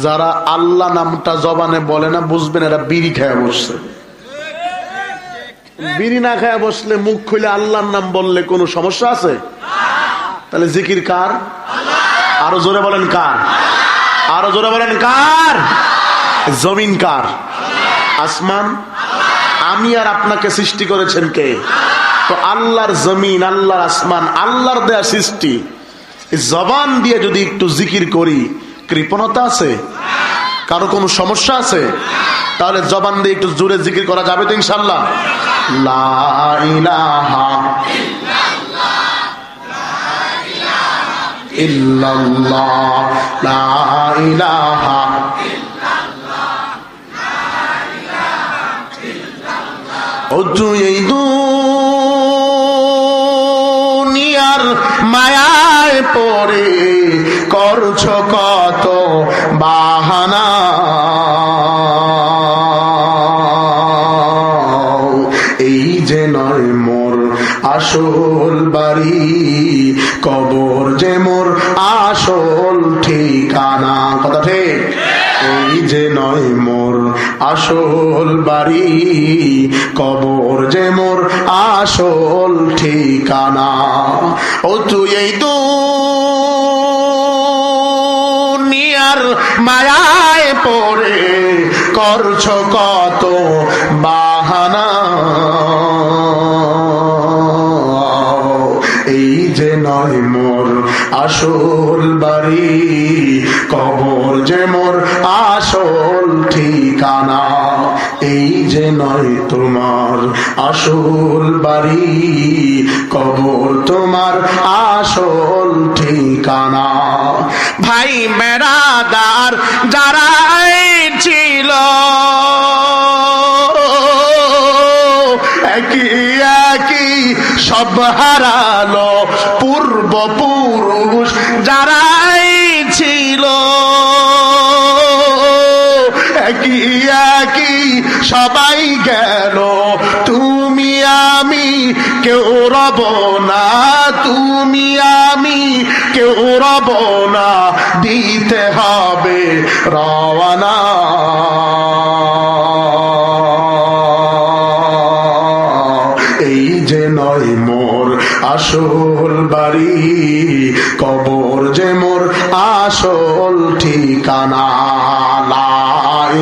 যারা আল্লাহ নামটা জবানে বলে না বুঝবেন এরা বিড়ি খায় বসছে। বিড়ি না খায় বসলে মুখ খুলে আল্লাহর নাম বললে কোনো সমস্যা আছে? তাহলে জিকির কার? আরো জোরে বলেন কার? আরো জোরে বলেন কার? জমিন কার? আসমান? আমি আর আপনাকে সৃষ্টি করেছেন কে? তো আল্লাহর জমিন, আল্লাহর আসমান, আল্লাহর দেয়া সৃষ্টি। জবান দিয়ে যদি একটু জিকির করি কৃপণতা আছে? কারো কোনো সমস্যা আছে? তাহলে জবান দিয়ে একটু জোরে জিকির করা যাবে তো ইনশাআল্লাহ? লা ইলাহা ইল্লাল্লাহ, লা ইলাহা ও তুই এই দুনিয়ার মায়ায় পড়ে করছো কত বাহানা, এই যে নয় মোর আসল বাড়ি, কবর যে মোর আসল ঠিকানা। কথা ঠিক? এই যে নয় মোর আসল বাড়ি, কবর যে মোর আসল ঠিকানা। ও তুই এই দুনিয়ার মায়ায় পড়ে করছো কত বাহানা, এই যে নয় মোর আসল বাড়ি, কবর যে মোর আসল ঠিকানা। এই যে নয় তোমার আসল বাড়ি, কবর তোমার আসল ঠিকানা। ভাই বেড়াদার যারা ছিল একই একই সব হারালো, পূর্বপুরুষ যারাই ছিল একই একই সবাই গেল, তুমি আমি কেউ রব না, তুমি আমি কেউ রব না, দিতে হবে রওয়ানা। এই যে নয় মোর আসল বাড়ি, কবর যে মোর আসল ঠিকানা। লা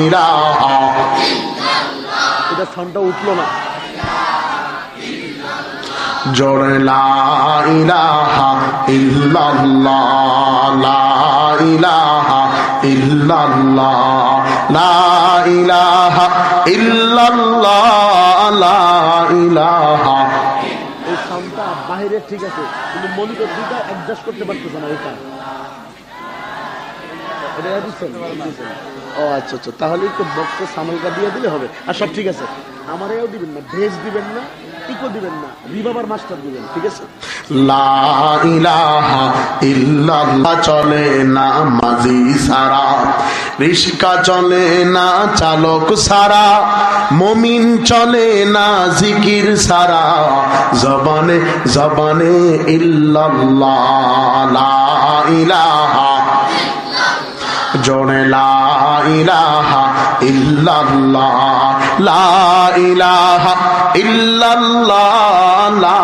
ইলাহা, এটা সাউন্ডটা উঠলো না, জোরে লা ইলাহা ইল্লাল্লাহ, লা ইলাহা ইল্লাল্লাহ, লা ইলাহা ইল্লাল্লাহ, লা ইলাহা। এই সাউন্ডটা বাইরে ঠিক আছে, কিন্তু মনিটর দুটো অ্যাডজাস্ট করতে পারতেছে না। এটা ও আচ্ছা আচ্ছা, তাহলে একটু বক্সে সামালকা দিয়ে দিলে হবে। আর সব ঠিক আছে, আমারও দিবেন না, ভেজ দিবেন না, ইকো দিবেন না, রিভাবার মাস্টার দিবেন, ঠিক আছে? লা ইলাহা ইল্লাল্লাহ চলে না মাঝি সারা, রিস্কা চলে না চালক সারা, মুমিন চলে না জিকির সারা, জবানে জবানে ইল্লাল্লাহ, লা ইলাহা জোরে লা ইলাহা ইল্লাল্লাহ, লা ইলাহা ইল্লাল্লাহ, লা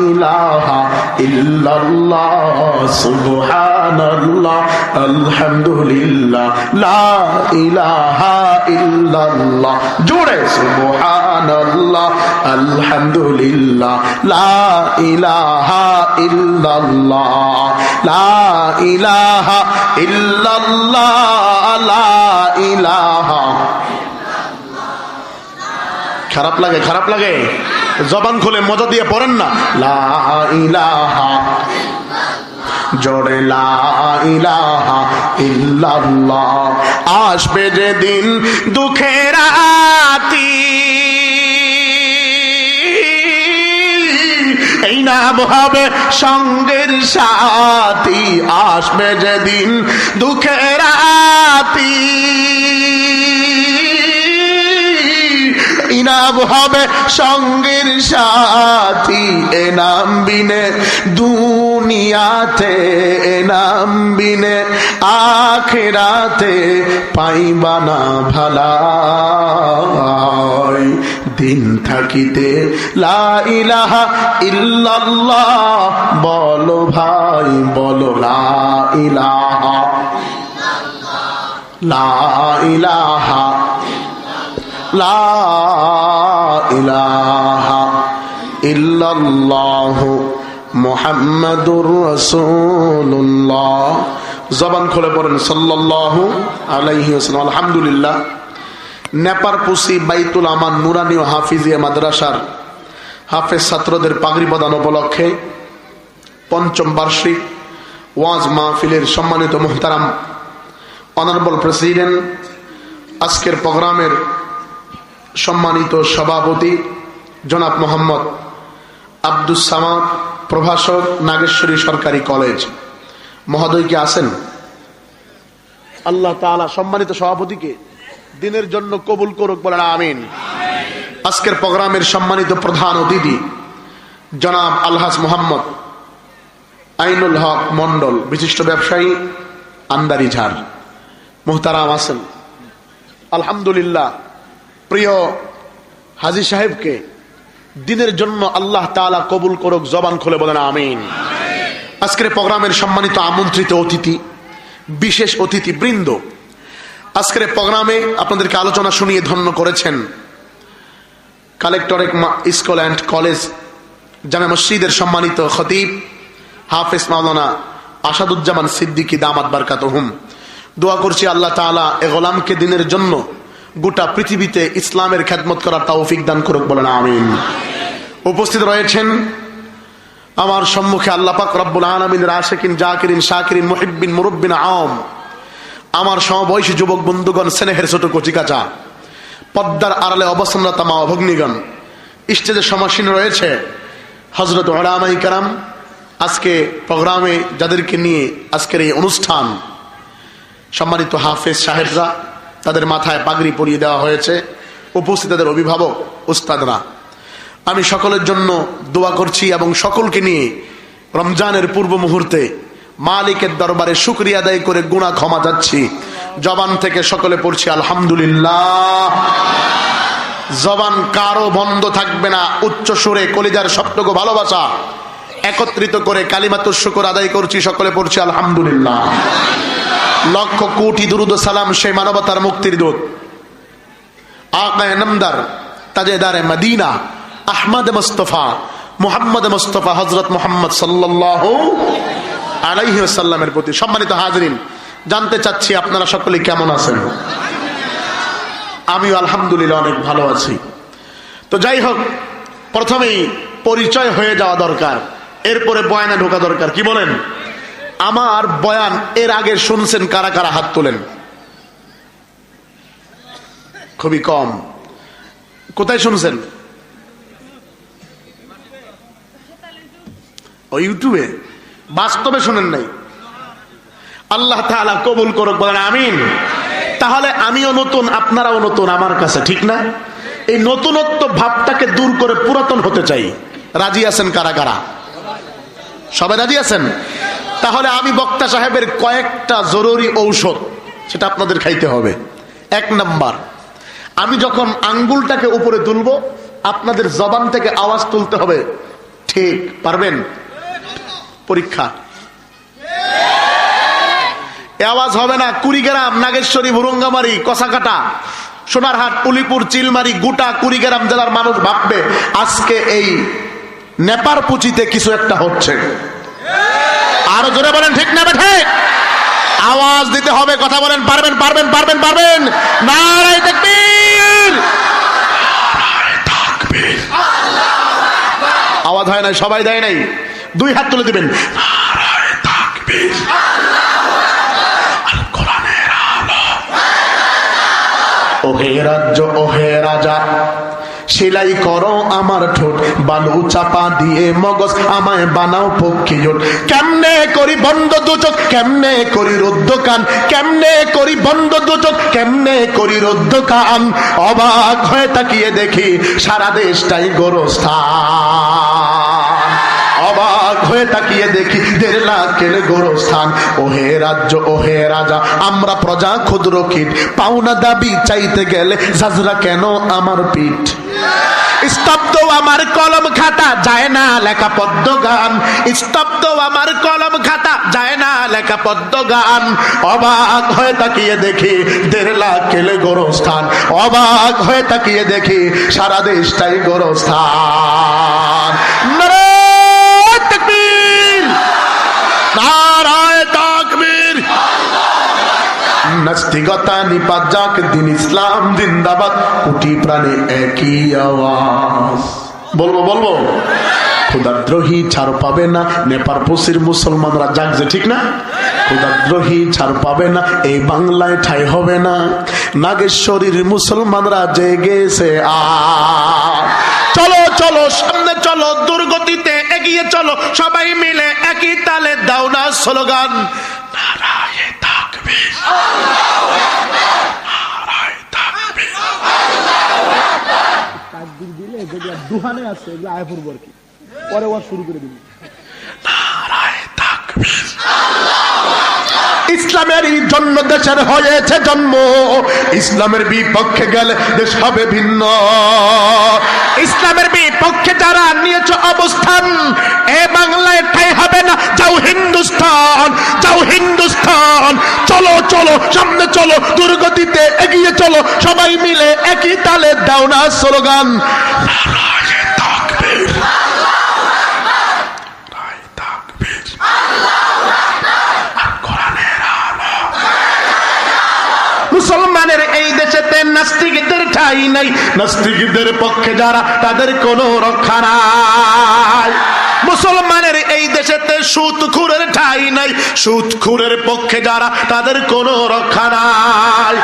ইলাহা ইল্লাল্লাহ, সুবহানাল্লাহ আলহামদুলিল্লাহ, লা ইলাহা ইল্লাল্লাহ, জোরে সুবহানাল্লাহ আলহামদুলিল্লাহ, লা ইলাহা ইল্লাল্লাহ, লা ইলাহা ইল্লাল্লাহ, লা ইলাহা। খারাপ লাগে? খারাপ লাগে? জবান খুলে মজা দিয়ে পড়েন না, লা ইলাহা জোরে লা ইলাহা ইল্লাল্লাহ। আসবে যেদিন দুঃখের রাতি, এই নাম হবে সঙ্গের সাথী। আসবে যেদিন দুঃখের রাতি, ইনাম হবে সঙ্গের সাথী। এনাম বিনে দুনিয়াতে, এনাম বিনে আখিরাতে পাইবা না ভালাই। দিন থাকিতে লা ইলাহা ইল্লাল্লাহ বলো ভাই, বলো লা ইলাহা, লা ইলাহা, লা ইলাহা ইল্লাল্লাহু মুহাম্মাদুর রাসূলুল্লাহ। জবান খুলে পড়েন সাল্লাল্লাহু আলাইহি ওয়াসাল্লাম। আলহামদুলিল্লাহ, নেপারপুসি বাইতুল আমান নুরানি ও হাফিজিয়া মাদ্রাসার হাফেজ ছাত্রদের পাগড়ি প্রদান উপলক্ষে পঞ্চম বার্ষিক ওয়াজ মাহফিলের সম্মানিত মুহতারাম অনারেবল প্রেসিডেন্ট, আজকের প্রোগ্রামের সম্মানিত সভাপতি জনাব মোহাম্মদ আব্দুস সামাদ, প্রভাষক, নাগেশ্বরী সরকারি কলেজ মহোদয় কি আছেন? আল্লাহ তাআলা সম্মানিত সভাপতিকে দিনের জন্য কবুল করুক, বলেন আমিন। আজকের প্রোগ্রামের সম্মানিত প্রধান অতিথি জনাব আলহাজ মোহাম্মদ আইনুল হক মন্ডল, বিশিষ্ট ব্যবসায়ী, আন্দারি ঝাড়, মুহতারাম আছেন। আলহামদুলিল্লাহ, প্রিয় হাজী সাহেবকে দিনের জন্য আল্লাহ তাআলা কবুল করুক, জবান খুলে বলেন আমিন। আজকের প্রোগ্রামের সম্মানিত আমন্ত্রিত অতিথি, বিশেষ অতিথি বৃন্দ, আজকের প্রোগ্রামে আপনাদেরকে আলোচনা শুনিয়ে ধন্য করেছেন কালেক্টরেট স্কুল অ্যান্ড কলেজ জামে মসজিদের সম্মানিত খতিব হাফেজ মাওলানা আসাদুজ্জামান সিদ্দিকী দামাত বারকাতুহুম। দোয়া করছি আল্লাহ তাআলা এ গোলামকে দিনের জন্য গোটা পৃথিবীতে ইসলামের খেদমত করার তৌফিক দান করুক, বলেন আমিন। উপস্থিত রয়েছেন আমার সম্মুখে আল্লাহ পাক রব্বুল আলামিনের আশিকিন, জাকিরিন, শাকিরিন, মুহিব্বিন, মুরব্বিন আম, আমার সমবয়সী যুবক বন্ধুগণ, স্নেহের ছোট কচিকাচা, পদ্মার আড়ালে অবস্থানরত মা ভগ্নীগণ, স্টেজে সমাসীন রয়েছে হযরত উলামায়ে কেরাম। আজকে প্রোগ্রামে যাদেরকে নিয়ে আজকের এই অনুষ্ঠান, সম্মানিত হাফেজ সাহেবরা, তাদের মাথায় পাগড়ি পরিয়ে দেওয়া হয়েছে, উপস্থিত তাদের অভিভাবক, উস্তাদরা, আমি সকলের জন্য দোয়া করছি এবং সকলকে নিয়ে রমজানের পূর্ব মুহূর্তে মালিকের দরবারে শুকরিয়া আদায় করে গুনাহ ক্ষমা যাচ্ছি। জবান থেকে সকলে পড়ছি আলহামদুলিল্লাহ। জবান কারো বন্ধ থাকবে না, উচ্চ সুরে কলিজার সবটুকু ভালোবাসা একত্রিত করে কালিমাতুশ শুকর আদায় করছি, সকলে পড়ছি আলহামদুলিল্লাহ। লক্ষ কোটি দুরুদ ও সালাম সেই মানবতার মুক্তির দূত আকায়ে নামদার, তাজেদারে মদিনা, আহমদ মুস্তাফা, মুহাম্মদ মুস্তাফা, হযরত মুহাম্মদ সাল্লাল্লাহু আলাইহি ওয়াসাল্লামের প্রতি। সম্মানিত হাজরিন, জানতে চাচ্ছি আপনারা সকলে কেমন আছেন? আমিও আলহামদুলিল্লাহ অনেক ভালো আছি। তো যাই হোক, প্রথমেই পরিচয় হয়ে যাওয়া দরকার, এরপরে বয়ানে ঢোকা দরকার, কি বলেন? আমার বয়ান এর আগে শুনছেন কারা কারা? হাত তোলেন। খুবই কম। কোথায় শুনছেন? ও ইউটিউবে। বাস্তবে শুনেন নাই? আল্লাহ তাআলা কবুল করুক, বলেন আমিন। তাহলে আমিও নতুন, আপনারাও নতুন আমার কাছে, ঠিক না? এই নতুনত্ব ভাবটাকে দূর করে পুরাতন হতে চাই। রাজি আছেন কারা কারা? সবাই রাজি আছেন? তাহলে আমি বক্তা সাহেবের কয়েকটা জরুরি ঔষধ, সেটা আপনাদের খাইতে হবে। 1 নাম্বার, আমি যখন আঙ্গুলটাকে উপরে তুলবো আপনাদের জবান থেকে আওয়াজ তুলতে হবে, ঠিক পারবেন? পরীক্ষা। এ আওয়াজ হবে না কুড়িগ্রাম, নাগেশ্বরী, ভুরুঙ্গামারি, কসাকাটা, সোনারহাট, উলিপুর, চিলমারি, গোটা কুড়িগ্রাম জেলার মানুষ ভাববে আজকে এই নেপারপুচিতে কিছু একটা হচ্ছে। আরো জোরে বলেন ঠিক না বেঠে? আওয়াজ দিতে হবে, কথা বলেন। পারবেন পারবেন পারবেন পারবেন? নারায়ে তাকবীর! আওয়াজ হয় নাই, সবাই দেয় নাই, 2 হাত তুলে দিবেন। নারায়ে তাকবীর! আল কোরআনের আলো। ওহে রাজ্য, ওহে রাজা, সেলাই করো আমার ঠোঁট, বালু চাপা দিয়ে মগজ আমায় বানাও পক্ষী জোট। কেমনে করি বন্ধ দু চোখ, কেমনে করি রুদ্ধ কান, কেমনে করি বন্ধ দু চোখ, কেমনে করি রুদ্ধ কান। অবাক হয়ে তাকিয়ে দেখি সারা দেশটাই গোরস্থান। অবাক হয়ে তাকিয়ে দেখি 1.5 লাখের গোরস্থান। ওহে রাজ্য ওহে রাজা আমরা প্রজা ক্ষুদ্র কীট, পাওনা দাবি চাইতে গেলে ঝাঁঝরা কেন আমার পিঠ। স্তব্ধ আমার কলম খাতা যায় না লেখা পদ্ম গান, স্তব্ধ আমার কলম খাতা যায় না লেখা পদ্ম গান। অবাক হয়ে তাকিয়ে দেখি 1.5 লাখের গোরস্থান, অবাক হয়ে তাকিয়ে দেখি সারা দেশটাই গোরস্থান। নারায়ে তাকবীর, নারায়ে তাকবীর। নাস্তিকতা নিপাত যাক, দিন ইসলাম জিন্দাবাদ, কোটি প্রাণে একই আওয়াজ। বলবো বলবো খোদাদ্রোহী ছাড় পাবে না, নেপার পশ্চির মুসলমানরা জাগছে ঠিক না? খোদাদ্রোহী ছাড় পাবে না, এই বাংলায় ঠাই হবে না। নাগেশ্বরীর মুসলমানরা জেগেছে আর। চলো চলো সামনে চলো, দুর্গতিতে এগিয়ে চলো, সবাই মিলে একই তালে দাও না স্লোগান, নারায়ে তাকবীর, নারায়ে তাকবীর। তাকবীর দিলে যেগুলো দুহানে আছে এগুলো আয় পড়ব আর কি, পরে ওয়াজ শুরু করে দিব। নারায়ে তাকবীর। ইসলামের জন্য দেশের হয়েছে জন্ম, ইসলামের বিপক্ষে গেলে দেশ হবে ভিন্ন। ইসলামের বিপক্ষে যারা নিয়েছে অবস্থান, এ বাংলায় ঠাই হবে না, যাও হিন্দুস্তান, যাও হিন্দুস্তান। চলো চলো সামনে চলো, দুর্গতিতে এগিয়ে চলো, সবাই মিলে একই তালে দাও না স্লোগান, নারায়ে তাকবীর, নারায়ে তাকবীর। মুসলমানের এই দেশেতে নাস্তিকদের ঠাঁই নাই, নাস্তিকদের পক্ষে যারা তাদের কোনো রক্ষা নাই। মুসলমানের এই দেশেতে সুদখোরের ঠাঁই নাই, সুদখোরের পক্ষে যারা তাদের কোনো রক্ষা নাই।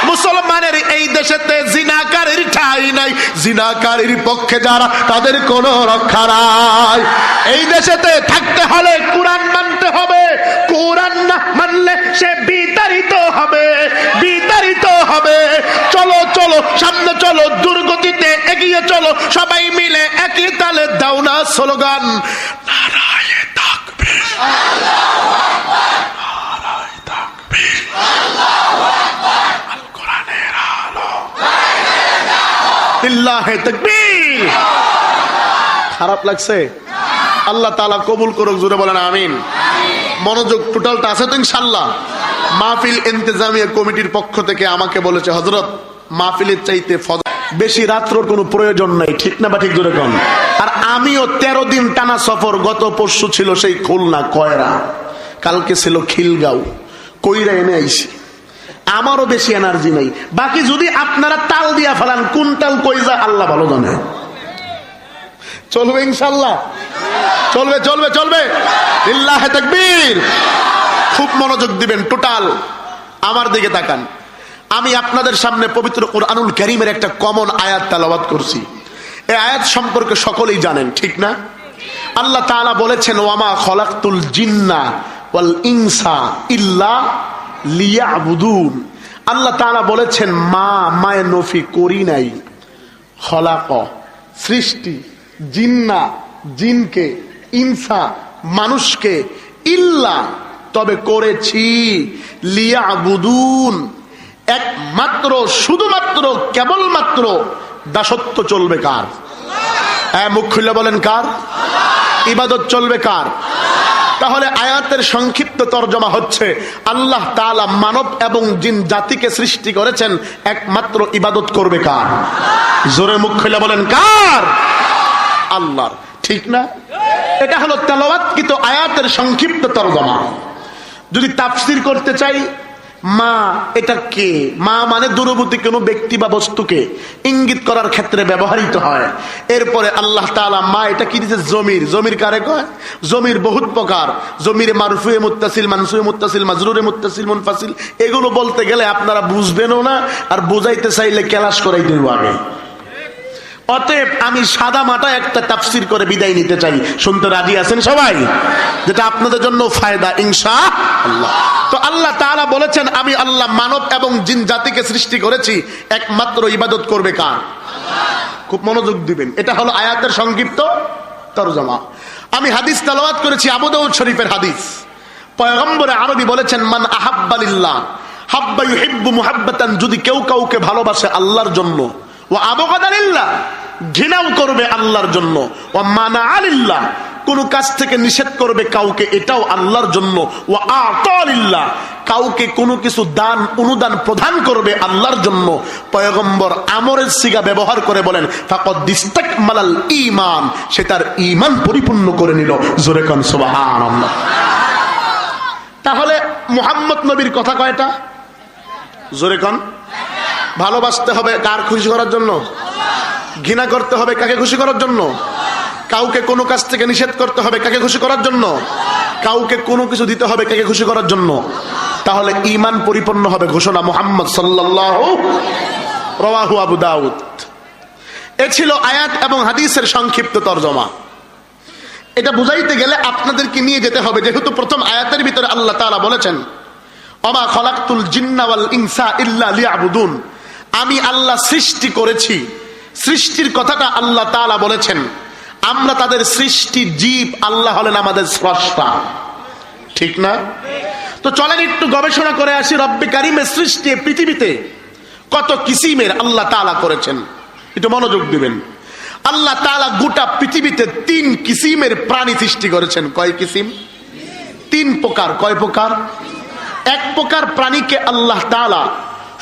মুসলমানের এই দেশেতে জিনাকারীর ঠাঁই নাই, জিনাকারীর পক্ষে যারা তাদের কোনো রক্ষা নাই। এই দেশেতে থাকতে হলে কোরআন মানতে হবে, কোরআন না মানলে সে বিতাড়িত হবে, বিতাড়িত হবে। চলো চলো সামনে চলো, দুর্গতিতে এগিয়ে চলো, সবাই মিলে একই তালে দাও না স্লোগান, নারায়ে তাকবীর, নারায়ে তাকবীর। আল কোরআনের আলো, লিল্লাহে তাকবীর। খারাপ লাগছে? আল্লাহ তাআলা কবুল করুক, জোরে বলেন আমিন। মনোযোগ টোটালটা আছে তো ইনশাআল্লাহ। মাহফিল ইন্তেজামিয়া কমিটির পক্ষ থেকে আমাকে বলেছে, হযরত মাহফিলের চাইতে বেশি রাত্রর কোনো প্রয়োজন নাই, ঠিক না বা ঠিক জোরে কোন? আর আমিও 13 দিন টানা সফর, গত পরশু ছিল সেই খুলনা কয়রা, কালকে ছিল খিলগাঁও, কইরা এনে আইছি। আমারও বেশি এনার্জি নাই, বাকি যদি আপনারা তাল দিয়া ফেলান, কোন তাল কই যায় আল্লাহ ভালো জানে। চলবে ইনশাআল্লাহ, চলবে চলবে চলবে, লিল্লাহে তাকবীর। খুব মনোযোগ দিবেন, টোটাল আমার দিকে তাকান। আমি আপনাদের সামনে পবিত্র কুরআনুল কারীমের একটা কমন আয়াত তেলাওয়াত করছি। এই আয়াত সম্পর্কে সকলেই জানেন, ঠিক না? আল্লাহ তাআলা বলেছেন, ওয়ামা খলাকতুল জিন্না ওয়াল ইনসা ইল্লা লিয়াবুদুন। আল্লাহ তাআলা বলেছেন, মা মায়ে নফি করি নাই, খলাক সৃষ্টি, জিন্না জিনকে, ইনসা মানুষকে, ইল্লা তবে করেছি, লিয়াবুদুন একমাত্র শুধুমাত্র কেবলমাত্র দাসত্ব চলবে কার? মুখ খুলে বলেন কার? ইবাদত চলবে কার? তাহলে আয়াতের সংক্ষিপ্ত তরজমা হচ্ছে, আল্লাহ তাআলা মানব এবং জিন জাতিকে সৃষ্টি করেছেন, একমাত্র ইবাদত করবে কার? জোরে মুখ খুলে বলেন কার? আল্লাহর, ঠিক না? এটা হলো তেলাওয়াতকৃত আয়াতের সংক্ষিপ্ত তরজমা। যদি তাফসীর করতে চাই, মা এটা কে? মা মানে দূরবর্তী কোনো ব্যক্তি বা বস্তুকে ইঙ্গিত করার ক্ষেত্রে ব্যবহৃত হয়। এরপরে আল্লাহ তাআলা মা এটা কি দিয়েছে? জমির। জমির কারে কয়? জমির বহুত প্রকার, জমির মারফুয়ে মুত্তাসিল, মানসুয়ে মুত্তাসিল, মাজরুরে মুত্তাসিল, মুনফাসিল। এগুলো বলতে গেলে আপনারা বুঝবেনও না, আর বুঝাইতে চাইলে ক্লাস করাই দেব আগে। অতএব আমি সাদা মাটা একটা তাফসীর করে বিদায় নিতে চাই। শুনতে রাজি আছেন সবাই? যেটা আপনাদের জন্য ফায়দা ইনশাআল্লাহ। তো আল্লাহ তাআলা বলেছেন, আমি আল্লাহ মানব এবং জিন জাতিকে সৃষ্টি করেছি, একমাত্র ইবাদত করবে কার? খুব মনোযোগ দিবেন, এটা হলো আয়াতের সংক্ষিপ্ত তরজমা। আমি হাদিস তেলাওয়াত করেছি আবু দাউদ শরীফের হাদিস। পয়গম্বরে আরবি বলেছেন, মান আহাব্বা লিল্লাহ হাব্বা ইউহিব্বু মুহাব্বাতান, যদি কেউ কাউকে ভালোবাসে আল্লাহর জন্য, ওয়া আবগাদা লিল্লাহ, ঘৃণাও করবে আল্লাহর জন্য, ওয়া মানাআ লিল্লাহ, কোন কাজ থেকে নিষেধ করবে কাউকে, এটাও আল্লাহর জন্য, ওয়া আতা লিল্লাহ, কাউকে কোনো কিছু দান অনুদান প্রদান করবে আল্লাহর জন্য। পয়গম্বর আমরের সিগা ব্যবহার করে বলেন, ফাকাদ ইস্তাকমালাল ঈমান, সে তার ঈমান পরিপূর্ণ করে নিল। জোরে কোন সুবহানাল্লাহ। তাহলে মুহাম্মদ নবীর কথা কয়টা? জোরে কোন। ভালোবাসতে হবে কার খুশি করার জন্য? ঘৃণা করতে হবে কাকে খুশি করার জন্য? কাউকে কোনো কাজ থেকে নিষেধ করতে হবে কাকে খুশি করার জন্য? কাউকে কোনো কিছু দিতে হবে কাকে খুশি করার জন্য? তাহলে ঈমান পরিপূর্ণ হবে ঘোষণা মুহাম্মদ সাল্লাল্লাহু, রাওয়াহু আবু দাউদ। এ ছিল আয়াত এবং হাদিসের সংক্ষিপ্ত তরজমা। এটা বুঝাইতে গেলে আপনাদেরকে নিয়ে যেতে হবে, যেহেতু প্রথম আয়াতের ভিতরে আল্লাহ তাআলা বলেছেন, ওমা খলাকতুল জিন্না ওয়াল ইনসা ইল্লা লিয়াবুদুন, আমি আল্লাহ সৃষ্টি করেছি। সৃষ্টির কথাটা আল্লাহ তাআলা বলেছেন। আমরা তাদের সৃষ্টি জীব, আল্লাহ হলেন আমাদের স্রষ্টা, ঠিক না? তো চলেন একটু গবেষণা করে আসি, রব্বে কারিমের সৃষ্টি পৃথিবীতে কত কিসিমের আল্লাহ তাআলা করেছেন। একটু মনোযোগ দিবেন। আল্লাহ তাআলা গোটা পৃথিবীতে 3 কিসিমের প্রাণী সৃষ্টি করেছেন। কয় কিসিম? 3 প্রকার। কয় প্রকার? এক প্রকার প্রাণীকে আল্লাহ তাআলা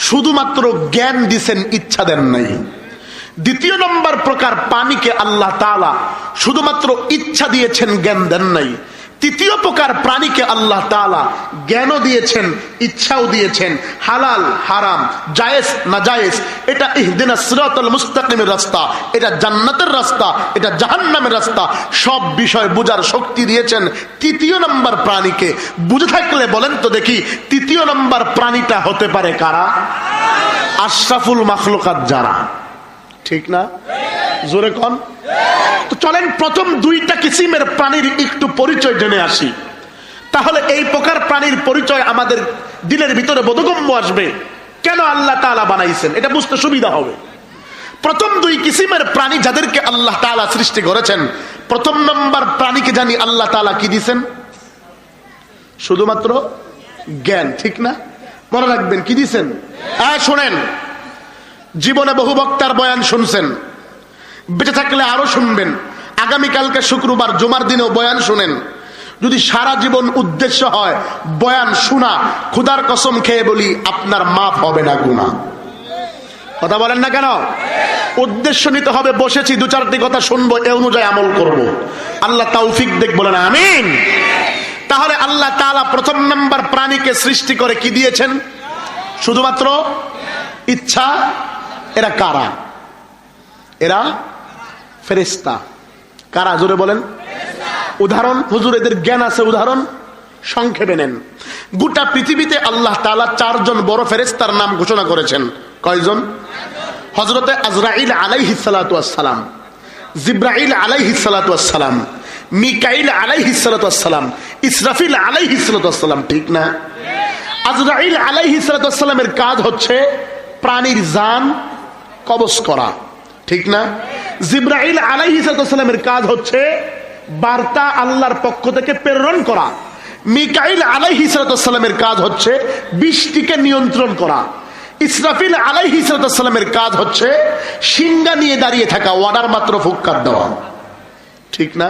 শুধুমাত্র জ্ঞান দিয়েছেন, ইচ্ছা দেন নাই। দ্বিতীয় নম্বর প্রকার প্রাণীকে আল্লাহ তাআলা শুধুমাত্র ইচ্ছা দিয়েছেন, জ্ঞান দেন নাই। তৃতীয় প্রকার প্রাণীকে আল্লাহ তাআলা জ্ঞানও দিয়েছেন, ইচ্ছাও দিয়েছেন। হালাল হারাম, জায়েজ না জায়েজ, এটা ইহদিনাস সিরাতাল মুস্তাকিমের রাস্তা, এটা জান্নাতের রাস্তা, এটা জাহান্নামের রাস্তা, সব বিষয় বোঝার শক্তি দিয়েছেন তৃতীয় নম্বর প্রাণীকে। বুঝে থাকলে বলেন তো দেখি, তৃতীয় নম্বর প্রাণীটা হতে পারে কারা? আশরাফুল মাখলুকাত যারা, ঠিক না? জোরে কোন। তো চলেন প্রথম 2টা কিসিমের প্রাণীর একটু পরিচয় জেনে আসি। তাহলে এই প্রকার প্রাণীর পরিচয় আমাদের দিলের ভিতরে বোধগম্য আসবে, কেন আল্লাহ তাআলা বানাইছেন, এটা বুঝতে সুবিধা হবে। প্রথম 2 কিসিমের প্রাণী যাদেরকে আল্লাহ তাআলা সৃষ্টি করেছেন, প্রথম নম্বর প্রাণীকে জানি আল্লাহ তাআলা কি দিয়েছেন? শুধুমাত্র জ্ঞান, ঠিক না? মনে রাখবেন কি দিয়েছেন। শোনেন, জীবনে বহু বক্তার বয়ান শুনছেন, বেঁচে থাকলে আরো শুনবেন। আগামীকালকে শুক্রবার জুমার দিনেও বয়ান শুনেন। যদি সারা জীবন উদ্দেশ্য হয় বয়ান শোনা, খোদার কসম খেয়ে বলি আপনার মাফ হবে না গুনাহ। কথা বলেন না কেন? উদ্দেশ্য নিতে হবে, বসেছি 2-4টি কথা শুনবো, এ অনুযায়ী আমল করব। আল্লাহ তৌফিক দেখ, বলেন আমিন। তাহলে আল্লাহ তাআলা প্রথম নম্বর প্রাণীকে সৃষ্টি করে কি দিয়েছেন? শুধুমাত্র ইচ্ছা। এরা কারা? এরা ফেরেশতা। কারা? জোরে বলেন। উদাহরণ, হুজুর এদের জ্ঞান আছে, উদাহরণ সংক্ষেপে নেন। গোটা পৃথিবীতে আল্লাহ তাআলা 4 জন বড় ফেরেশতার নাম ঘোষণা করেছেন। কয়জন? হযরতে আজরাইল আলাইহিস সালাতু ওয়াস সালাম, জিবরাইল আলাইহিস সালাতু ওয়াস সালাম, মিকাইল আলাইহিস সালাতু ওয়াস সালাম, ইসরাফিল আলাইহিস সালাতু ওয়াস সালাম, ঠিক না? আজরাইল আলাইহিস সালাতু ওয়াস সালামের কাজ হচ্ছে প্রাণীর জান কবজ করা, ঠিক না? জিবরাইল আলাইহিস সালামের কাজ হচ্ছে বার্তা আল্লাহর পক্ষ থেকে প্রেরণ করা। মিকাইল আলাইহিস সালামের কাজ হচ্ছে বৃষ্টিকে নিয়ন্ত্রণ করা। ইসরাফিল আলাইহিস সালামের কাজ হচ্ছে সিংহা নিয়ে দাঁড়িয়ে থাকা, অর্ডার মাত্র ফুৎকার দেওয়া, ঠিক না?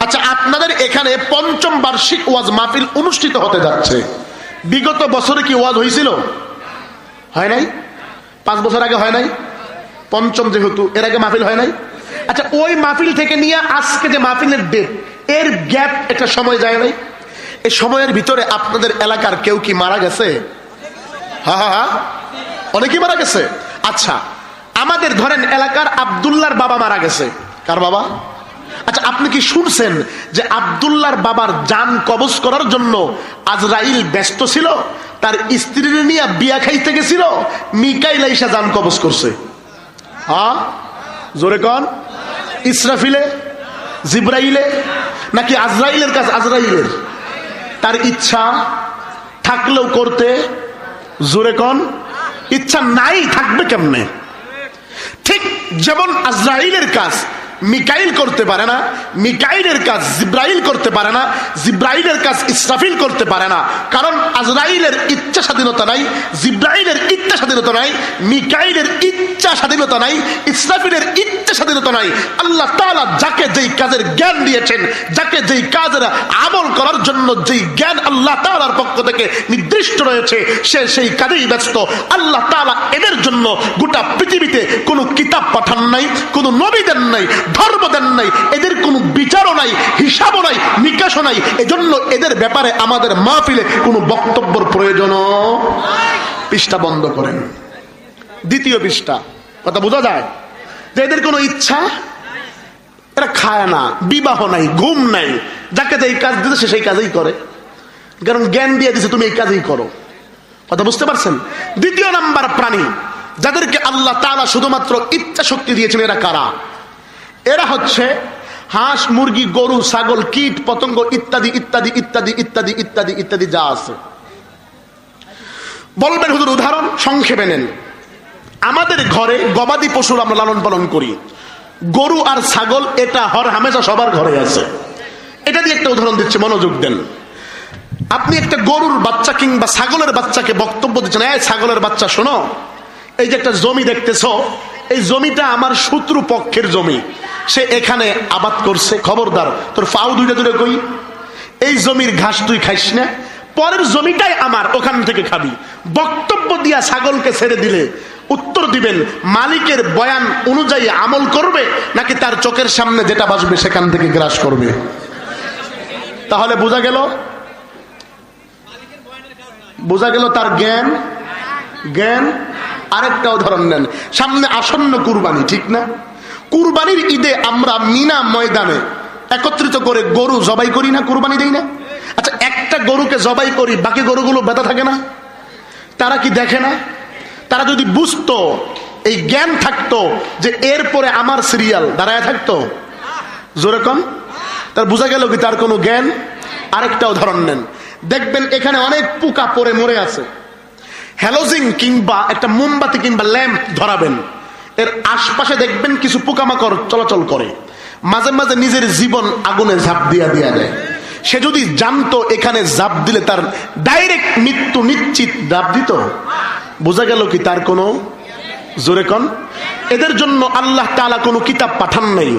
আচ্ছা, আপনাদের এখানে 5ম বার্ষিক ওয়াজ মাহফিল অনুষ্ঠিত হতে যাচ্ছে। বিগত বছরে কি ওয়াজ হয়েছিল? হয় নাই? 5 বছর আগে হয় নাই? 5ম যেহেতু, এর আগে মাহফিল হয় নাই। আচ্ছা, ওই মাহফিল থেকে নিয়ে আজকে যে মাহফিলের ডেট, এর গ্যাপ একটা সময় যায় নাই? এই সময়ের ভিতরে আপনাদের এলাকার কেউ কি মারা গেছে? হ্যাঁ, অনেকেই মারা গেছে। আচ্ছা, আমাদের ধরেন এলাকার আব্দুল্লাহর বাবা মারা গেছে। কার বাবা? আচ্ছা, আপনি কি শুনছেন যে আব্দুল্লাহর বাবার জান কবজ করার জন্য আজরাইল ব্যস্ত ছিল, তার স্ত্রী নিয়ে বিয়া খাইতে গেছিল, মিকাইল আইসা জান কবজ করছে? হ্যাঁ, জোরে কন। ইসরাফিলে, জিবরাইলে, নাকি আজরাইলের কাজ? আজরাইলের। তার ইচ্ছা থাকলেও করতে, জোরে কন। ইচ্ছা নাই, থাকবে কেমনে? ঠিক যেমন আজরাইলের কাজ মিকাইল করতে পারে না, মিকাইলের কাজ জিব্রাইল করতে পারে না, জিব্রাইলের কাজ ইসরাফিল করতে পারে না। কারণ আজরাইলের ইচ্ছা স্বাধীনতা নাই, জিব্রাইলের ইচ্ছা স্বাধীনতা নাই, মিকাইলের ইচ্ছা স্বাধীনতা নাই, ইসরাফিলের ইচ্ছা স্বাধীনতা নাই। আল্লাহ তাআলা যাকে যেই কাজের জ্ঞান দিয়েছেন, যাকে যেই কাজের আমল করার জন্য যেই জ্ঞান আল্লাহ তাআলার পক্ষ থেকে নির্দিষ্ট রয়েছে, সে সেই কাজেই ব্যস্ত। আল্লাহ তাআলা এদের জন্য গোটা পৃথিবীতে কোনো কিতাব পাঠান নাই, কোনো নবী দেন নাই, ধর্ম দেন নাই, এদের কোনো বিচারও নাই, হিসাবও নাই, নিকাশও নাই। এজন্য এদের ব্যাপারে আমাদের মাহফিলে কোনো বক্তব্যের প্রয়োজন। পৃষ্ঠা বন্ধ করেন, দ্বিতীয় পৃষ্ঠা। কথা বোঝা যায় যে এদের কোনো ইচ্ছা, এরা খায় না, বিবাহ নাই, ঘুম নাই, যাকে যেই কাজ দিতে সে সেই কাজেই করে, কারণ জ্ঞান দিয়ে দিছে তুমি এই কাজেই করো। কথা বুঝতে পারছেন? দ্বিতীয় নাম্বার প্রাণী যাদেরকে আল্লাহ তাআলা শুধুমাত্র ইচ্ছা শক্তি দিয়েছেন, এরা কারা? এরা হচ্ছে হাঁস, মুরগি, গরু, ছাগল, কীট পতঙ্গ ইত্যাদি ইত্যাদি ইত্যাদি ইত্যাদি ইত্যাদি ইত্যাদি যা আছে। বলবেন হুজুর উদাহরণ? সংক্ষেপে নেন। আমাদের ঘরে গবাদি পশুর আমরা লালন পালন করি, গরু আর ছাগল, এটা হর হামেশা সবার ঘরে আছে। এটা দিয়ে একটা উদাহরণ দিচ্ছে, মনোযোগ দেন। আপনি একটা গরুর বাচ্চা কিংবা ছাগলের বাচ্চাকে বক্তব্য দিচ্ছেন, এই ছাগলের বাচ্চা শোনো, এই যে একটা জমি দেখতেছ, এই জমিটা আমার শত্রু পক্ষের জমি, সে এখানে আবাদ করছে, খবরদার তোর ফাউ দুইটা দূরে কই, এই জমির ঘাস তুই খাইস না, পরের জমিটাই আমার, ওখান থেকে খাবি। বক্তব্য দিয়া ছাগলকে ছেড়ে দিলে উত্তর দিবেন মালিকের বয়ান অনুযায়ী আমল করবে, নাকি তার চোখের সামনে যেটা বাসবে সেখান থেকে গ্রাস করবে? তাহলে বোঝা গেল তার জ্ঞান। আরেকটা উদাহরণ নেন, সামনে আসন্ন কুরবানি, ঠিক না? কুরবানির ঈদে আমরা মিনা ময়দানে একত্রিত করে গরু জবাই করি না, কুরবানি দেই না? আচ্ছা, একটা গরুকে জবাই করি, বাকি গরুগুলো ব্যথা থাকে না? তারা কি দেখে না? তারা যদি বুঝতো, এই জ্ঞান থাকতো যে এরপরে আমার সিরিয়াল দাঁড়ায় থাকতো, জোরে কম, তার বোঝা গেল কি তার কোনো জ্ঞান। আরেকটা উদাহরণ নেন, দেখবেন এখানে অনেক পোকা পড়ে মরে আছে, হ্যালোজিন কিংবা একটা মোমবাতি কিংবা ল্যাম্প ধরাবেন, এর আশপাশে দেখবেন কিছু পোকামাকড় চলাচল করে, মাঝে মাঝে নিজের জীবন আগুনে ঝাঁপ দিয়া দেয়। সে যদি জানতো এখানে ঝাঁপ দিলে তার ডাইরেক্ট মৃত্যু নিশ্চিত, ঝাঁপ দিত? বোঝা গেল কি তার কোনো, জোরে কন। এদের জন্য আল্লাহ তাআলা কোনো কিতাব পাঠান নাই,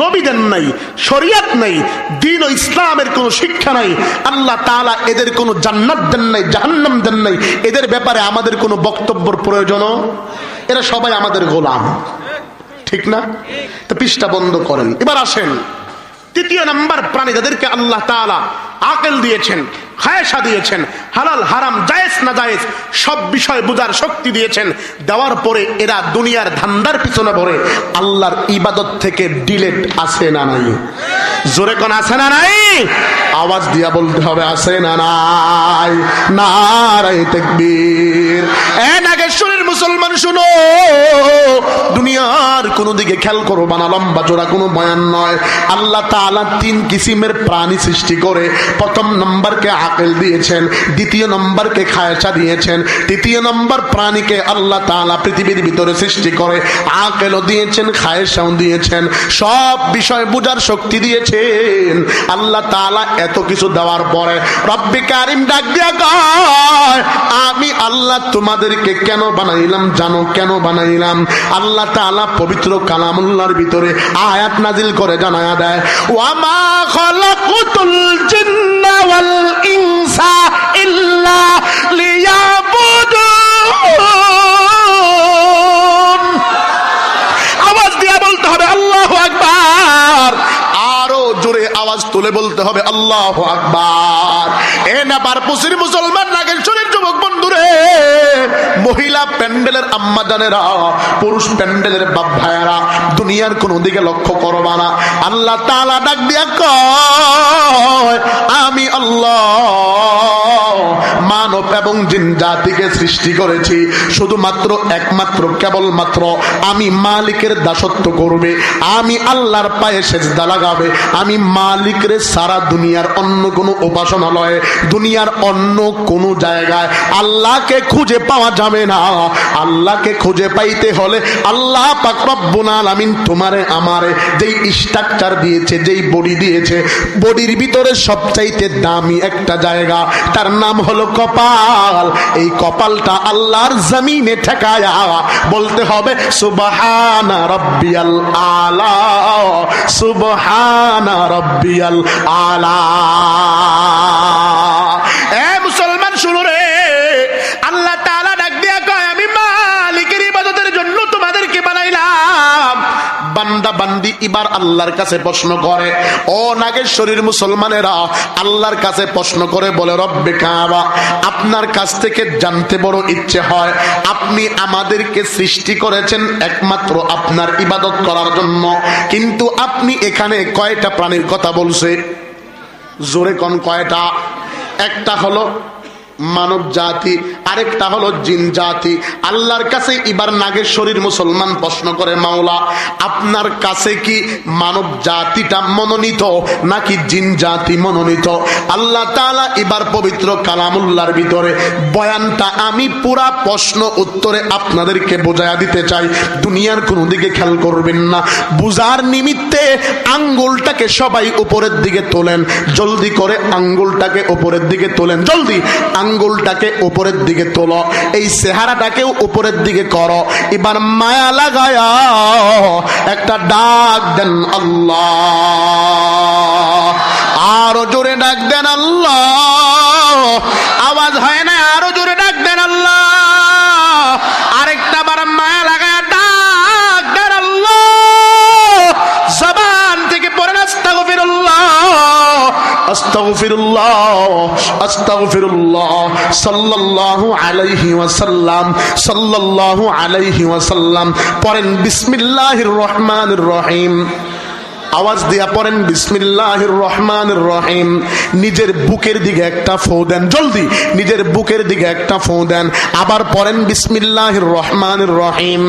নবী দেন নাই, শরিয়ত নাই, দ্বীন ও ইসলামের কোনো শিক্ষা নাই। আল্লাহ তাআলা এদের কোনো জান্নাত দেন নাই, জাহান্নাম দেন নাই। এদের ব্যাপারে আমাদের কোনো বক্তব্যের প্রয়োজন। এরা সবাই আমাদের গোলাম, ঠিক না? তো পৃষ্ঠা বন্ধ করেন। এবার আসেন তৃতীয় নাম্বার প্রাণী যাদেরকে আল্লাহ তাআলা আকল দিয়েছেন, খায়সা দিয়েছেন, হালাল হারাম জায়েজ না জায়েজ সব বিষয় বুঝার শক্তি দিয়েছেন। দেওয়ার পরে এরা দুনিয়ার ধান্দার পিছনে ভরে আল্লাহর ইবাদত থেকে ডিলেট আছে না নাই? জোরে কোন আছে না নাই? আওয়াজ দিয়া বলতে হবে, আছে না নাই? নারায়ে তাকবীর। এ নাগেশ্বরীর মুসলমান শুনো, দুনিয়ার কোন দিকে খেয়াল করবা না, লম্বা চোরা কোনো বয়ান নয়। আল্লাহ তাআলা তিন কিসিমের প্রাণী সৃষ্টি করে, প্রথম নম্বরকে আকল দিয়েছেন, দ্বিতীয় নম্বরকে খায়সা দিয়েছেন, তৃতীয় নম্বর প্রাণীকে আল্লাহ তাআলা পৃথিবীর ভিতরে সৃষ্টি করে আকলও দিয়েছেন, খায়সাও দিয়েছেন, সব বিষয় বুঝার শক্তি দিয়েছেন। আল্লাহ তাআলা এত কিছু দেওয়ার পরে রব্বে কারিম ডাক দিয়া কয়, আমি আল্লাহ তোমাদেরকে কেন বানাইলাম জানো? কেন বানাইলাম? আল্লাহ তাআলা পবিত্র কালামুল্লাহর ভিতরে আয়াত নাজিল করে জানায়া দেয়, ওয়ামা খালাকুতুল জিন্না ওয়াল ইনসা ইল্লা লিয়াবুদুন। আওয়াজ দিয়ে বলতে হবে আল্লাহু আকবার, আরো জোরে আওয়াজ তুলে বলতে হবে আল্লাহু আকবার। এ না পারপুসির মুসলমান নাগেশ্বরীর যুবক বন্ধুরে, মহিলা প্যান্ডেলের আম্মা জানেরা, পুরুষ প্যান্ডেলের বাপ ভাইয়ারা, দুনিয়ার কোন দিকে লক্ষ্য করবা না। আল্লাহ তাআলা ডাক দিয়া কয়, আমি আল্লাহ মানব এবং জিন জাতিকে সৃষ্টি করেছি শুধুমাত্র একমাত্র কেবলমাত্র আমি মালিকের দাসত্ব করবে, আমি আল্লাহর পায়ে সেজদা লাগাবে, আমি মালিকের সারা দুনিয়ার অন্য কোনো উপাসনালয়ে, দুনিয়ার অন্য কোনো জায়গায় আল্লাহকে খুঁজে পাওয়া যাবে না। আল্লাহকে খুঁজে পাইতে হলে আল্লাহ পাক রব্বুল আলামিন তোমারে আমারে যেই স্ট্রাকচার দিয়েছে, যেই বডি দিয়েছে, বডির ভিতরে সবচাইতে দামি একটা জায়গা, তার নাম হলো কপাল। এই কপালটা আল্লাহর জমিনে ঠেকায়া বলতে হবে সুবহানা রাব্বিয়াল আলা, সুবহানা রাব্বিয়াল আলা। এ মুসলমান শুনো রে, আল্লাহ তাআলা ডাক দিয়া কয় আমি মালিকের ইবাদতের জন্য তোমাদেরকে বানাইলাম। বান্দা বান্দি এবার আল্লাহর কাছে প্রশ্ন করে, ও নাগেশ্বরীর মুসলমানেরা আল্লাহর কাছে প্রশ্ন করে বলে, রব্বে কাবা, আপনার কাছ থেকে জানতে বড় ইচ্ছে হয়, আপনি আমাদেরকে সৃষ্টি করেছেন একমাত্র আপনার ইবাদত করার জন্য, কিন্তু আপনি এখানে কয়টা প্রাণীর কথা বলছে? জোরে কোন কয়টা? একটা হলো মানব জাতি, আরেকটা হলো জিন জাতি। আল্লাহর কাছে এবার নাগেশ্বরীর মুসলমান প্রশ্ন করে, মাওলা আপনার কাছে কি মানব জাতিটা মনোনীত নাকি জিন জাতি মনোনীত? আল্লাহ তাআলা এবার পবিত্র কালামুল্লাহর ভিতরে বয়ানটা আমি পুরা প্রশ্ন উত্তরে আপনাদেরকে বোঝায়া দিতে চাই, দুনিয়ার কোনো দিকে খেয়াল করবেন না। বুঝার নিমিত্তে আঙ্গুলটাকে সবাই উপরের দিকে তোলেন, জলদি করে আঙ্গুলটাকে উপরের দিকে তোলেন, জলদি আঙ্গুলটাকে উপরের দিকে তোলো, এই চেহারাটাকেও উপরের দিকে করো। এবার মায়া লাগায়া একটা ডাক দেন আল্লাহ, আরো জোরে ডাক দেন আল্লাহ। আওয়াজ হয় না, আরো জোরে ডাক দেন আল্লাহ। আরেকটা বার মায়া লাগায়া ডাক দেন আল্লাহ। জবান থেকে পড়েন আস্তাগফিরুল্লাহ, আস্তাগফিরুল্লাহ, আস্তাগফিরুল্লাহ। সাল্লাল্লাহু আলাইহি ওয়াসাল্লাম, সাল্লাল্লাহু আলাইহি ওয়াসাল্লাম। পড়েন বিসমিল্লাহির রহমানির রহিম। আওয়াজ দিয়া পড়েন বিসমিল্লাহির রহমানির রহিম। নিজের বুকের দিকে একটা ফু দেন, জলদি নিজের বুকের দিকে একটা ফু দেন। আবার পড়েন বিসমিল্লাহির রহমানির রহিম।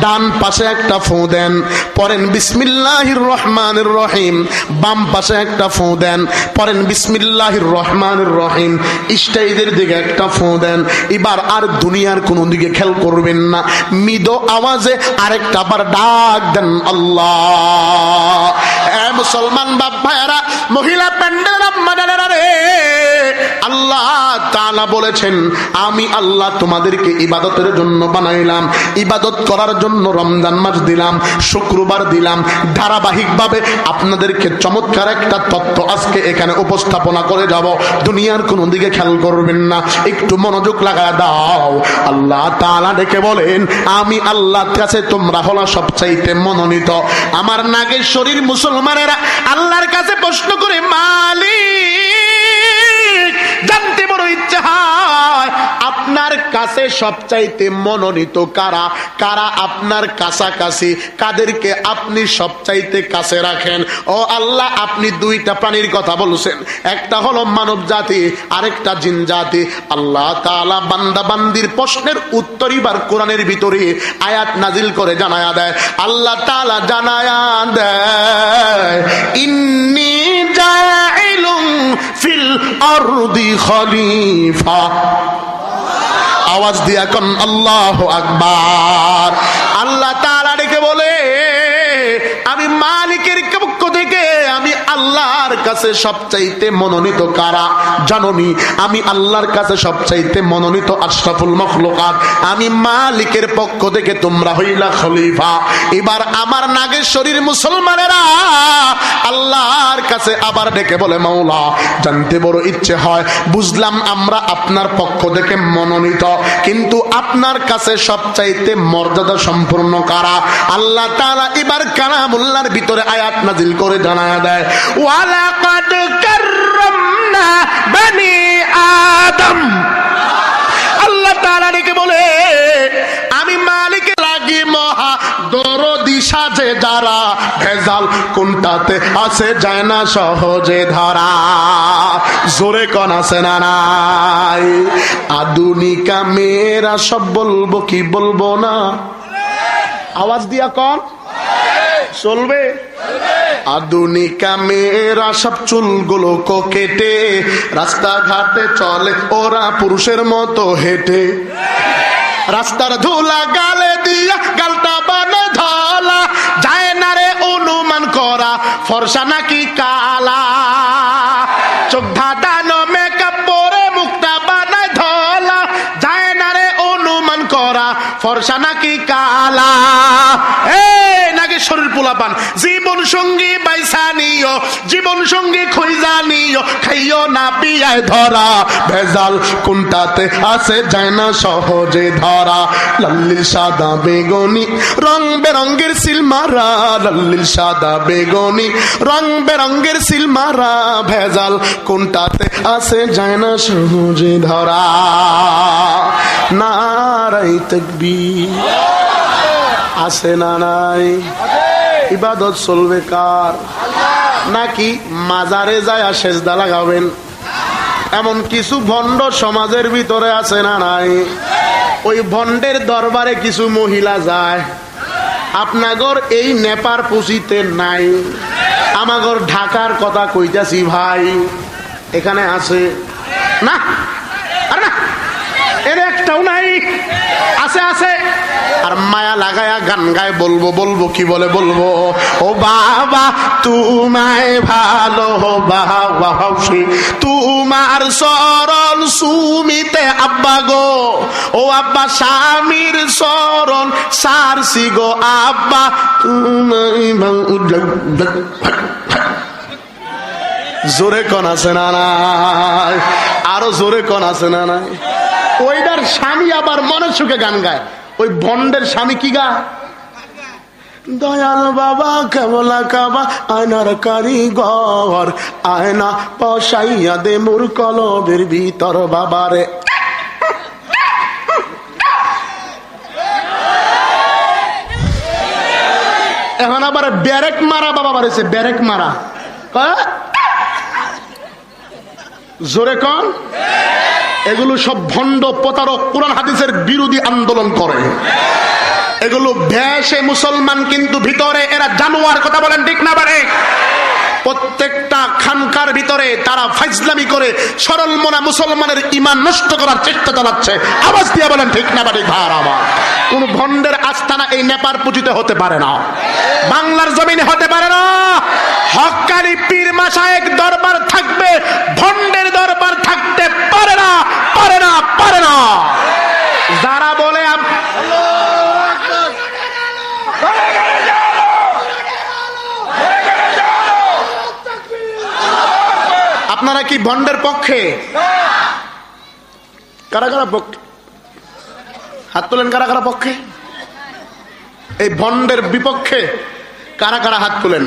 ডান পাশে একটা ফু দেন, পড়েন বিসমিল্লাহির রহমানির রহিম। বাম পাশে একটা ফু দেন, পড়েন বিসমিল্লাহির রহমানির রহিম। স্টেজের দিকে একটা ফু দেন। এবার আর দুনিয়ার কোন দিকে খেয়াল করবেন না, মৃদু আওয়াজে আরেকটা বার ডাক দেন আল্লাহ। মুসলমান বাপ ভাইরা, মহিলা প্যান্ডেল রে, আল্লাহ তাআলা বলেছেন আমি আল্লাহ তোমাদেরকে ইবাদতের জন্য বানাইলাম, ইবাদত করার জন্য রমজান মাস দিলাম, শুক্রবার দিলাম। ধারাবাহিকভাবে আপনাদেরকে চমৎকার একটা তথ্য আজকে এখানে উপস্থাপনা করে যাব, দুনিয়ার কোন দিকে খেয়াল করবেন না, একটু মনোযোগ লাগায় দাও। আল্লাহ তাআলা ডেকে বলেন আমি আল্লাহর কাছে তোমরা হলো সবচাইতে মনোনীত। আমার নাগেশ্বরীর মুসলমানেরা আল্লাহর কাছে প্রশ্ন করে, মালিক জানতে বড় ইচ্ছা হয় আপনার কাছে সবচাইতে মনোনীত কারা, কারা আপনার কাছাকাছি, কাদেরকে আপনি সবচাইতে কাছে রাখেন? ও আল্লাহ আপনি দুইটা প্রাণীর কথা বলছেন, একটা হলো মানব জাতি, আরেকটা জিন জাতি। আল্লাহ তাআলা বান্দা বান্দির প্রশ্নের উত্তর এবার কোরআনের ভিতরে আয়াত নাজিল করে জানায়া দেয়। আল্লাহ তাআলা জানায়া দেয়, ইন্নী জাইলুন ফিল আরদি খলিফা। আওয়াজ দিয়া কোন আল্লাহু আকবার। আল্লাহ তাআলা ডেকে বলে আমি মালিকের পক্ষ থেকে আমি আল্লাহর কাছে সবচাইতে মনোনীত কারা জানোনি? আমি আল্লাহর কাছে সবচাইতে মনোনীত আশরাফুল মাখলুকাত, আমি মালিকের পক্ষ থেকে তোমরা হইলা খলিফা। এবার আমার নাগেশ্বরীর মুসলমানেরা আল্লাহর কাছে আবার ডেকে বলে, মাওলা জানতে বড় ইচ্ছে হয়, বুঝলাম আমরা আপনার পক্ষ থেকে মনোনীত, কিন্তু আপনার কাছে সবচাইতে মর্যাদা সম্পূর্ণ কারা? আল্লাহ তাআলা এবার কালামুল্লাহর ভিতরে আয়াত নাজিল করে জানায়া দেয়, ওয়ালাকাদ কাররামনা বনি আদম। আল্লাহ তাআলা ডেকে বলে আমি মালিকের লাগি মহা দরদি সাজে যারা, ভেজ ভেজাল কোনটাতে আছে যায় না সহজে ধরা। জোরে কোন আছে না নাই? আধুনিকা মেয়েরা সব বলবো কি বলবো না? আওয়াজ দিয়া কন চলবে। আধুনিকা মেয়েরা সব চুলগুলো কেটে রাস্তাঘাটে চলে ওরা পুরুষের মতো হেঁটে। রাস্তার ধুলা গালে দিয়া গালটা বানে ধলা, যায় না রে অনুমান করা ফর্সা নাকি কালা। চোখ ধাঁধানো মেকআপ পরে মুখটা বানায় ধলা, যায় না রে অনুমান করা ফর্সা নাকি কালা। নাকি শরীর পোলাপান জীবন সঙ্গী বাইসা নিও, জীবন সঙ্গী খুঁজা নিও, খাইও না পিয়ায় ধরা। ভেজাল কোনটাতে আছে যায় না সহজে ধরা। লাল্লিল সাদা বেগুনি রং বেরঙ্গের সিলমারা, লাল্লিল সাদা বেগুনি রং বেরঙ্গের সিলমারা। ভেজাল কোনটাতে আছে যায় না সহজে ধরা। নারায়ে তাকবীর আছে না নাই? ইবাদত চলবে কার? নাকি মাজারে যায় সেজদা লাগাবেন? এমন কিছু ভণ্ড সমাজের ভিতরে আছে না নাই? ওই ভণ্ডের দরবারে কিছু মহিলা যায়। আপনাগর এই নেপার পুঁজিতে নাই, আমাগর ঢাকার কথা কইতাছি ভাই, এখানে আছে না? আরে না, এর একটাও নাই। আছে আছে। আর মায়া লাগায়া গান গায় বলবো বলবো কি বলে বলবো, ও বাবা তোমায় ভালোবাসি, তোমার সরল সুমিতে আব্বা গো, ও আব্বা স্বামীর সরল সারসি গো আব্বা তোমায়। জোরে কোন আছে না নাই? আরো জোরে কোন আছে না নাই? ওইটার স্বামী আবার মনের সুখে গান গায়। ওই ভণ্ডের স্বামী কি গায়? দয়াল বাবা কেবলা কাবা আয়নার কারিগর, আয়না পশাইয়া দে মোর কলবের ভিতর বাবারে। এখন আবার ব্যারেক মারা বাবা বাড়েছে, ব্যারেক মারা। জোরে কন। এগুলো সব ভণ্ড প্রতারক, কোরআন হাদিসের বিরোধী আন্দোলন করে। এগুলো ভেষে মুসলমান কিন্তু ভিতরে এরা জানোয়ার। কথা বলেন ঠিক না? বারে প্রত্যেকটা খানকার ভিতরে তারা ফাইজলামি করে সরল মনা মুসলমানের ঈমান নষ্ট করার চেষ্টা চালাচ্ছে। আওয়াজ দিয়ে বলেন ঠিক না? বারে ভার আমার কোন ভণ্ডের আস্তানা এই নেপার পুঁজিতে হতে পারে না, বাংলার জমিনে হতে পারে না। হক্কানি পীর মাশায়েখ দরবার থাকবে, ভণ্ডের দরবার থাকতে পারে না, পারে না, পারে না। যারা বলে আপনারা কি ভণ্ডের পক্ষে? কারা কারা পক্ষে? হাত তোলেন। কারা কারা পক্ষে? এই ভণ্ডের বিপক্ষে কারা কারা হাত তোলেন?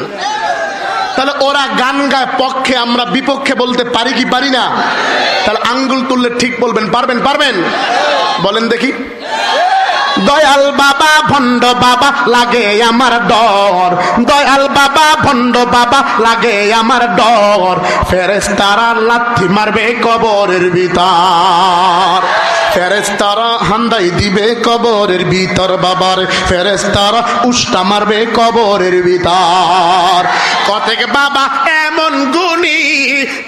তাহলে ওরা গান গায় পক্ষে, আমরা বিপক্ষে বলতে পারি কি পারি না? তাহলে আঙ্গুল তুললে ঠিক বলবেন। পারবেন? পারবেন? বলেন দেখি। দয়াল বাবা ভণ্ড বাবা লাগে আমার ডর, দয়াল বাবা ভণ্ড বাবা লাগে আমার ডর। ফেরেশতারা লাথি মারবে কবরের ভিতর, ফেরেশতারা হান্দাই দিবে কবরের ভিতর বাবার, ফেরেশতারা উষ্টা মারবে কবরের ভিতর। কতেক বাবা এমন গুণী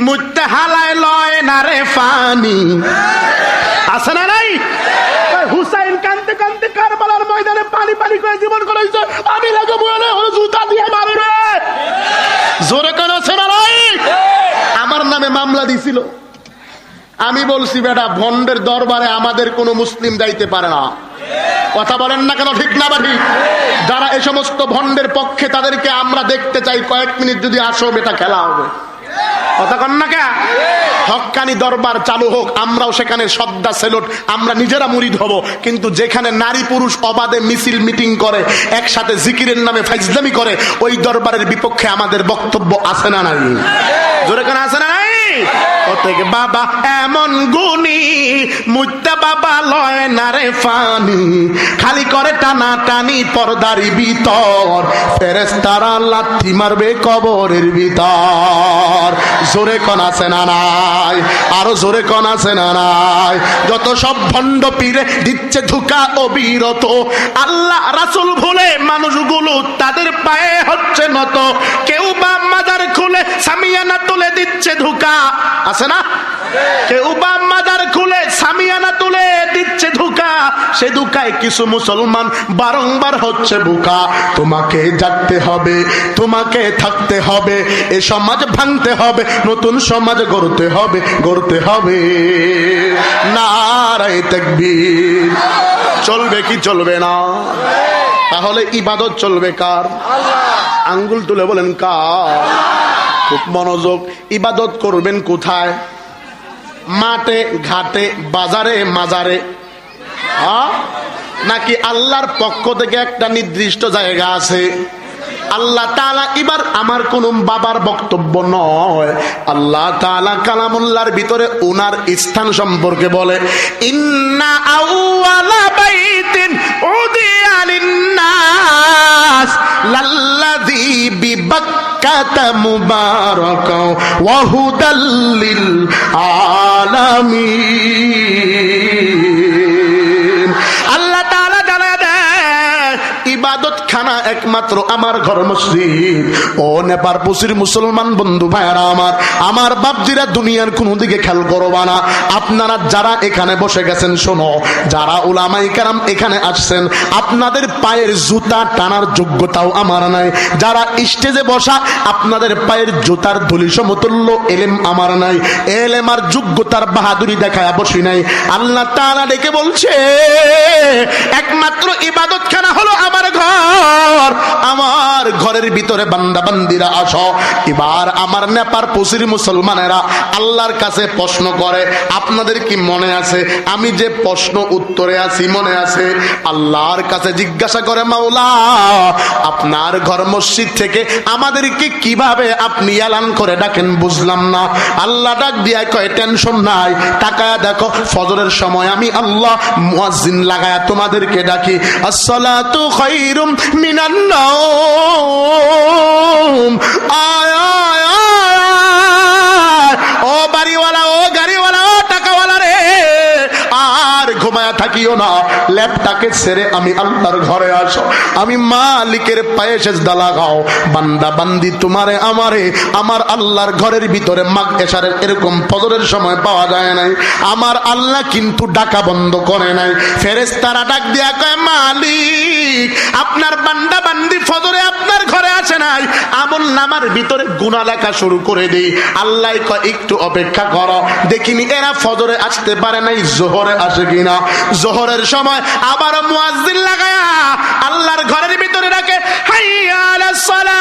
মুত্তে হালায় লয় না রে ফানি। আছে না নাই? হুসাইন কানতে কানতে কারবালার ময়দানে পানি পানি করে জীবন করেছে, আমি লাগে বলে জুতা দিয়ে মারবে। জোরে কেন আছে না নাই? আমার নামে মামলা দিছিল। আমি বলছি বেটা ভণ্ডের দরবারে আমাদের কোনো মুসলিম যাইতে পারে না। কথা বলেন না কেন? ঠিক না বাড়ি? যারা এই সমস্ত ভণ্ডের পক্ষে তাদেরকে আমরা দেখতে চাই, কয়েক মিনিট যদি আসো বেটা খেলা হবে। কথা কন না কে? হক্কানি দরবার চালু হোক, আমরাও সেখানে শ্রদ্ধা সেলুট, আমরা নিজেরা মুরিদ হব। কিন্তু যেখানে নারী পুরুষ অবাধে মিছিল মিটিং করে, একসাথে জিকিরের নামে ফাইজলামি করে, ওই দরবারের বিপক্ষে আমাদের বক্তব্য আছে না নাই? জোরে কেন আছে না নাই? ও থেকে বাবা এমন গু খুনি মুত্তা বাবা লয় না রে ফানি খালি করে টানা টানি পর্দারি ভিতর ফেরেশতারা লাথি মারবে কবরের ভিতর জোরে কোন আছে না নাই আরো জোরে কোন আছে না নাই যত সব ভণ্ড পীরে দিচ্ছে ধোঁকা অবিরত আল্লাহ রাসূল ভুলে মানুষগুলো তাদের পায়ে হচ্ছে নত কেউ বা মাজার খুলে সামিয়ানা তুলে দিচ্ছে ধোঁকা আছে না কেউ বা মাজার খুলে সামিয়ানা তুলে দিচ্ছে ধোঁকা সে ধোঁকায় কিছু মুসলমান বারংবার হচ্ছে বোকা তোমাকে জাগতে হবে তোমাকে থাকতে হবে এ সমাজ ভাঙতে হবে নতুন সমাজ গড়তে হবে নারায়ে তাকবীর চলবে কি চলবে না তাহলে ইবাদত চলবে কার আঙ্গুল তুলে বলেন কার খুব মনোযোগ ইবাদত করবেন কোথায় মাঠে ঘাটে বাজারে মাজারে নাকি আল্লাহর পক্ষ থেকে একটা নির্দিষ্ট জায়গা আছে আল্লাহ তাআলা এবার আমার কোন বাবার বক্তব্য নয় আল্লাহ তাআলা কালামুল্লাহর ভিতরে ওনার স্থান সম্পর্কে বলে ইন্না আউওয়ালা বাইতিন উদিয়া লিন্নাস লাল্লাযী বিবাক্কাতা মুবারাকাও ওয়া হুদাল লিল আলামিন আল্লাহ তাআলা জানা দেয় ইবাদত খানা একমাত্র আমার ঘর মসজিদ ও নেপার পুসির মুসলমান বন্ধু ভাইরা আমার বাপজিরা দুনিয়ার কোন দিকে খেয়াল করবা না আপনারা যারা এখানে বসে গেছেন শোনো যারা উলামায়ে কেরাম এখানে আসছেন আপনাদের পায়ের জুতা টানার যোগ্যতাও আমার নাই যারা স্টেজে বসা আপনাদের পায়ের জুতার ধুলি সমতুল্য এলেম আমার নাই এলেম আর যোগ্যতার বাহাদুরি দেখায় বসি নাই আল্লাহ তাআলা ডেকে বলছে একমাত্র ইবাদত খানা হলো আমার ঘর আমার ঘরের ভিতরে বান্দা বান্দিরা আসো এবার আমার নেপার পুসির মুসলমানেরা আল্লাহর কাছে প্রশ্ন করে আপনাদের কি মনে আছে আমি যে প্রশ্ন উত্তরে আছি মনে আছে আল্লাহর কাছে জিজ্ঞাসা করে মাওলা আপনার ঘর মসজিদ থেকে আমাদেরকে কিভাবে আপনি এলান করে ডাকেন বুঝলাম না আল্লাহ ডাক দিয়া কয় টেনশন নাই তাকায়া দেখো ফজরের সময় আমি আল্লাহ মুয়াজ্জিন লাগায়া তোমাদেরকে ডাকি আসসালাতু খায়রুম মিনান নাওম আয় আয় আয় ও বাড়িওয়ালা ও গাড়িওয়ালা ও টাকাওয়ালা রে আর ঘুমায়া থাকিও না ল্যাপটাকে ছেড়ে আমি আল্লাহর ঘরে আসো আমি মালিকের পায়ে সেজদা লাগাও বান্দা বান্দি তোমারে আমারে আমার আল্লাহর ঘরের ভিতরে মাগ এশারের এরকম ফজরের সময় পাওয়া যায় নাই আমার আল্লাহ কিন্তু ডাকা বন্ধ করে নাই ফেরেশতারা ডাক দিয়া কয় মালিক আপনার বান্দা বান্দি ফজরে আপনার ঘরে আসে নাই আমল নামার ভিতরে গুনাহ লেখা শুরু করে দেই আল্লাহ কয় একটু অপেক্ষা করো দেখিনি এরা ফজরে আসতে পারে নাই জোহরে আসে কিনা জোহরের সময় আবার মুয়াজ্জিন লাগায়া আল্লাহর ঘরের ভিতরে রাখে হাইয়া আলাস সালাহ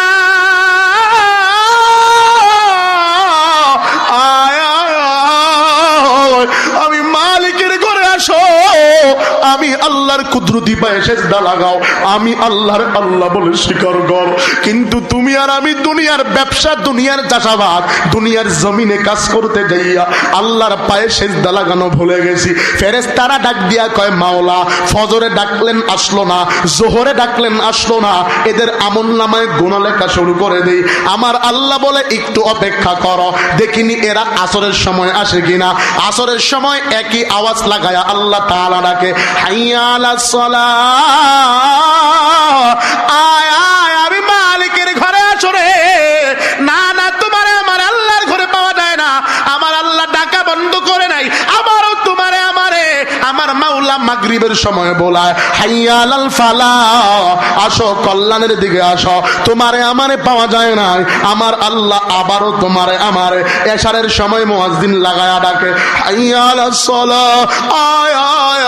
আমি মালিকের ঘরে আসো আমি আল্লাহর কুদরতি পায়ে সেজদা লাগাও আমি আল্লাহর আল্লাহ বলে স্বীকার কর কিন্তু তুমি আর আমি দুনিয়ার ব্যবসা দুনিয়ার চাষাবাদ দুনিয়ার জমিনে কাজ করতে যাইয়া আল্লাহর পায়ে সেজদা লাগানো ভুলে গেছি ফেরেশতারা ডাক দিয়া কয় মাওলা ফজরে ডাকলেন আসলো না জোহরে ডাকলেন আসলো না এদের আমলনামায় গুনাহ লেখা শুরু করে দেই আমার আল্লাহ বলে একটু অপেক্ষা করো দেখিনি এরা আসরের সময় আসে কিনা আসরের সময় একই আওয়াজ লাগায়া আল্লাহ তাআলা ডাকে হাইয়া আলাস সালাহ আয় আয় আমি মালিকের ঘরে আসো রে না না তোমারে আমার আল্লাহর ঘরে পাওয়া যায় না আমার আল্লাহ ডাকা বন্ধ করে নাই আমারও তোমারে আমারে আমার মাওলা মাগরিবের সময় বলায় হাইয়া আলাল ফালাহ আসো কল্যাণের দিকে আসো তোমারে আমারে পাওয়া যায় না আমার আল্লাহ আবারও তোমারে আমারে এশারের সময় মুয়াজ্জিন লাগায়া ডাকে হাইয়া আলাস সালাহ আয় আয়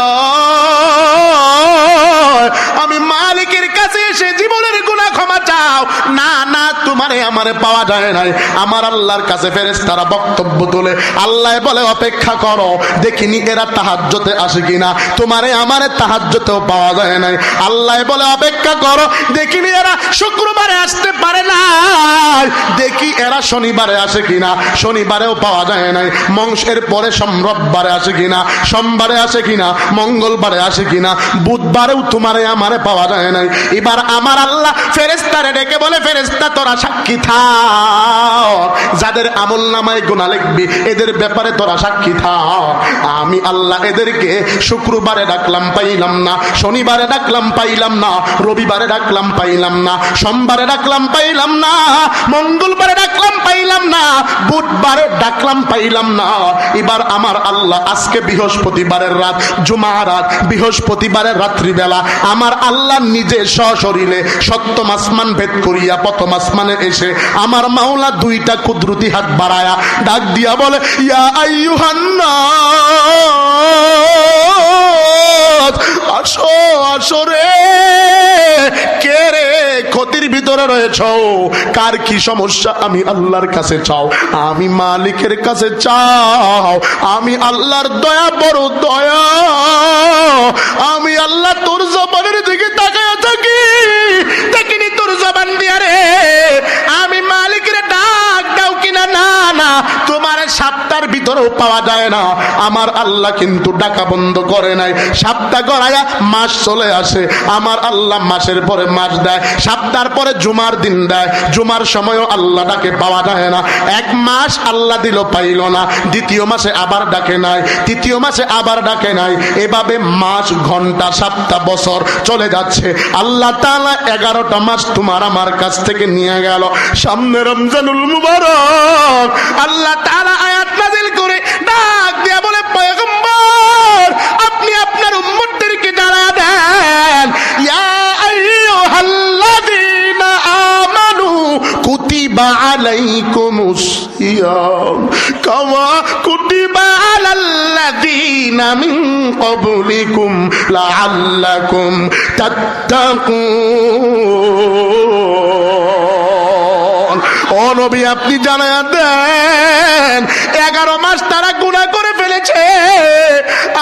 আমি মালিকের কাছে এসে জীবনের গুনাহ ক্ষমা চাও না না তোমারে আমারে পাওয়া যায় নাই। আমার আল্লাহর কাছে ফেরেশতারা বক্তব্য তোলে, আল্লাহ বলে অপেক্ষা করো, দেখিনি এরা তাহাজ্জুদে আসে কিনা। তোমারে আমারে তাহাজ্জুদেও পাওয়া যায় নাই। আল্লাহ বলে অপেক্ষা করো, দেখিনি এরা শুক্রবারে আসতে পারে না, দেখি এরা শনিবারে আসে কিনা। শনিবারেও পাওয়া যায় নাই। মংসের পরে রোববারে আসে কিনা, সোমবারে আসে কিনা, মঙ্গলবারে আসে কিনা, বুধবারেও তোমারে আমারে পাওয়া যায় নাই। এবার আমার আল্লাহ ফেরেশতারে ডেকে বলে, ফেরেশতা তোরা সাক্ষী থাক, যাদের আমল নামায় গুনাহ লিখবি এদের ব্যাপারে তোরা সাক্ষী থাক। আমি আল্লাহ এদেরকে শুক্রবারে ডাকলাম পাইলাম না, শনিবারে ডাকলাম পাইলাম না, রবিবারে ডাকলাম পাইলাম না, সোমবারে ডাকলাম পাইলাম না, মঙ্গলবারে ডাকলাম পাইলাম না, বুধবারে ডাকলাম পাইলাম না। এবার আমার আল্লাহ আজকে বৃহস্পতিবারের রাত, জুমার রাত, বৃহস্পতিবারের রাত্রিবেলা আমার আল্লাহ নিজে সশরীরে সপ্তম আসমান ভেদ করিয়া প্রথম আসমানে এসে আমার মাওলা দুইটা কুদরতি হাত বাড়ায়া ডাক দিয়া বলে, ইয়া আইয়ুহান নাস, আসো আসো রে। কে রে ক্ষতির ভিতরে রয়েছ? কার কি সমস্যা আমি আল্লাহর কাছে চাও, আমি মালিকের কাছে চাও। আমি আল্লাহর দয়া বড় দয়া। আমি আল্লাহ তোর জবানের দিকে তাকায়া থাকি, দেখিনি তোর জবান দিয়া রে আমি মালিকের ডাক দাও কিনা। না না, তোমার সপ্তাহের ভিতরেও পাওয়া যায় না। আমার আল্লাহ কিন্তু ডাকা বন্ধ করে নাই। সপ্তাহ গড়ায়া মাস চলে আসে, আমার আল্লাহ মাসের পরে মাস দেয়, সপ্তাহের পরে জুমার দিন দেয়। জুমার সময়ও আল্লাহ ডাকে পাওয়া যায় না। এক মাস আল্লাহ দিল পাইল না, দ্বিতীয় মাসে আবার ডাকে নাই, তৃতীয় মাসে আবার ডাকে নাই। এভাবে মাস, ঘন্টা, সপ্তাহ, বছর চলে যাচ্ছে। আল্লাহ তাআলা 11টা মাস তোমার আমার কাছ থেকে নিয়ে গেল। সামনে রমজানুল মুবারক, আল্লাহ তাআলা আয়াত নাযিল করে ডাক দিয়া বলে, পয়গম্বর আপনি আপনার উম্মতদেরকে জানায়া দেন, ইয়া আইয়ুহাল্লাযীনা আমানু কুতিবা আলাইকুমুস সিয়াম কামা কুতিবা আলাল্লাযীনা মিন ক্বাবলিকুম লাআল্লাকুম তাত্তাকুন। ও নবী আপনি জানায়া দেন, 11 মাস তারা গুনাহ করে ফেলেছে,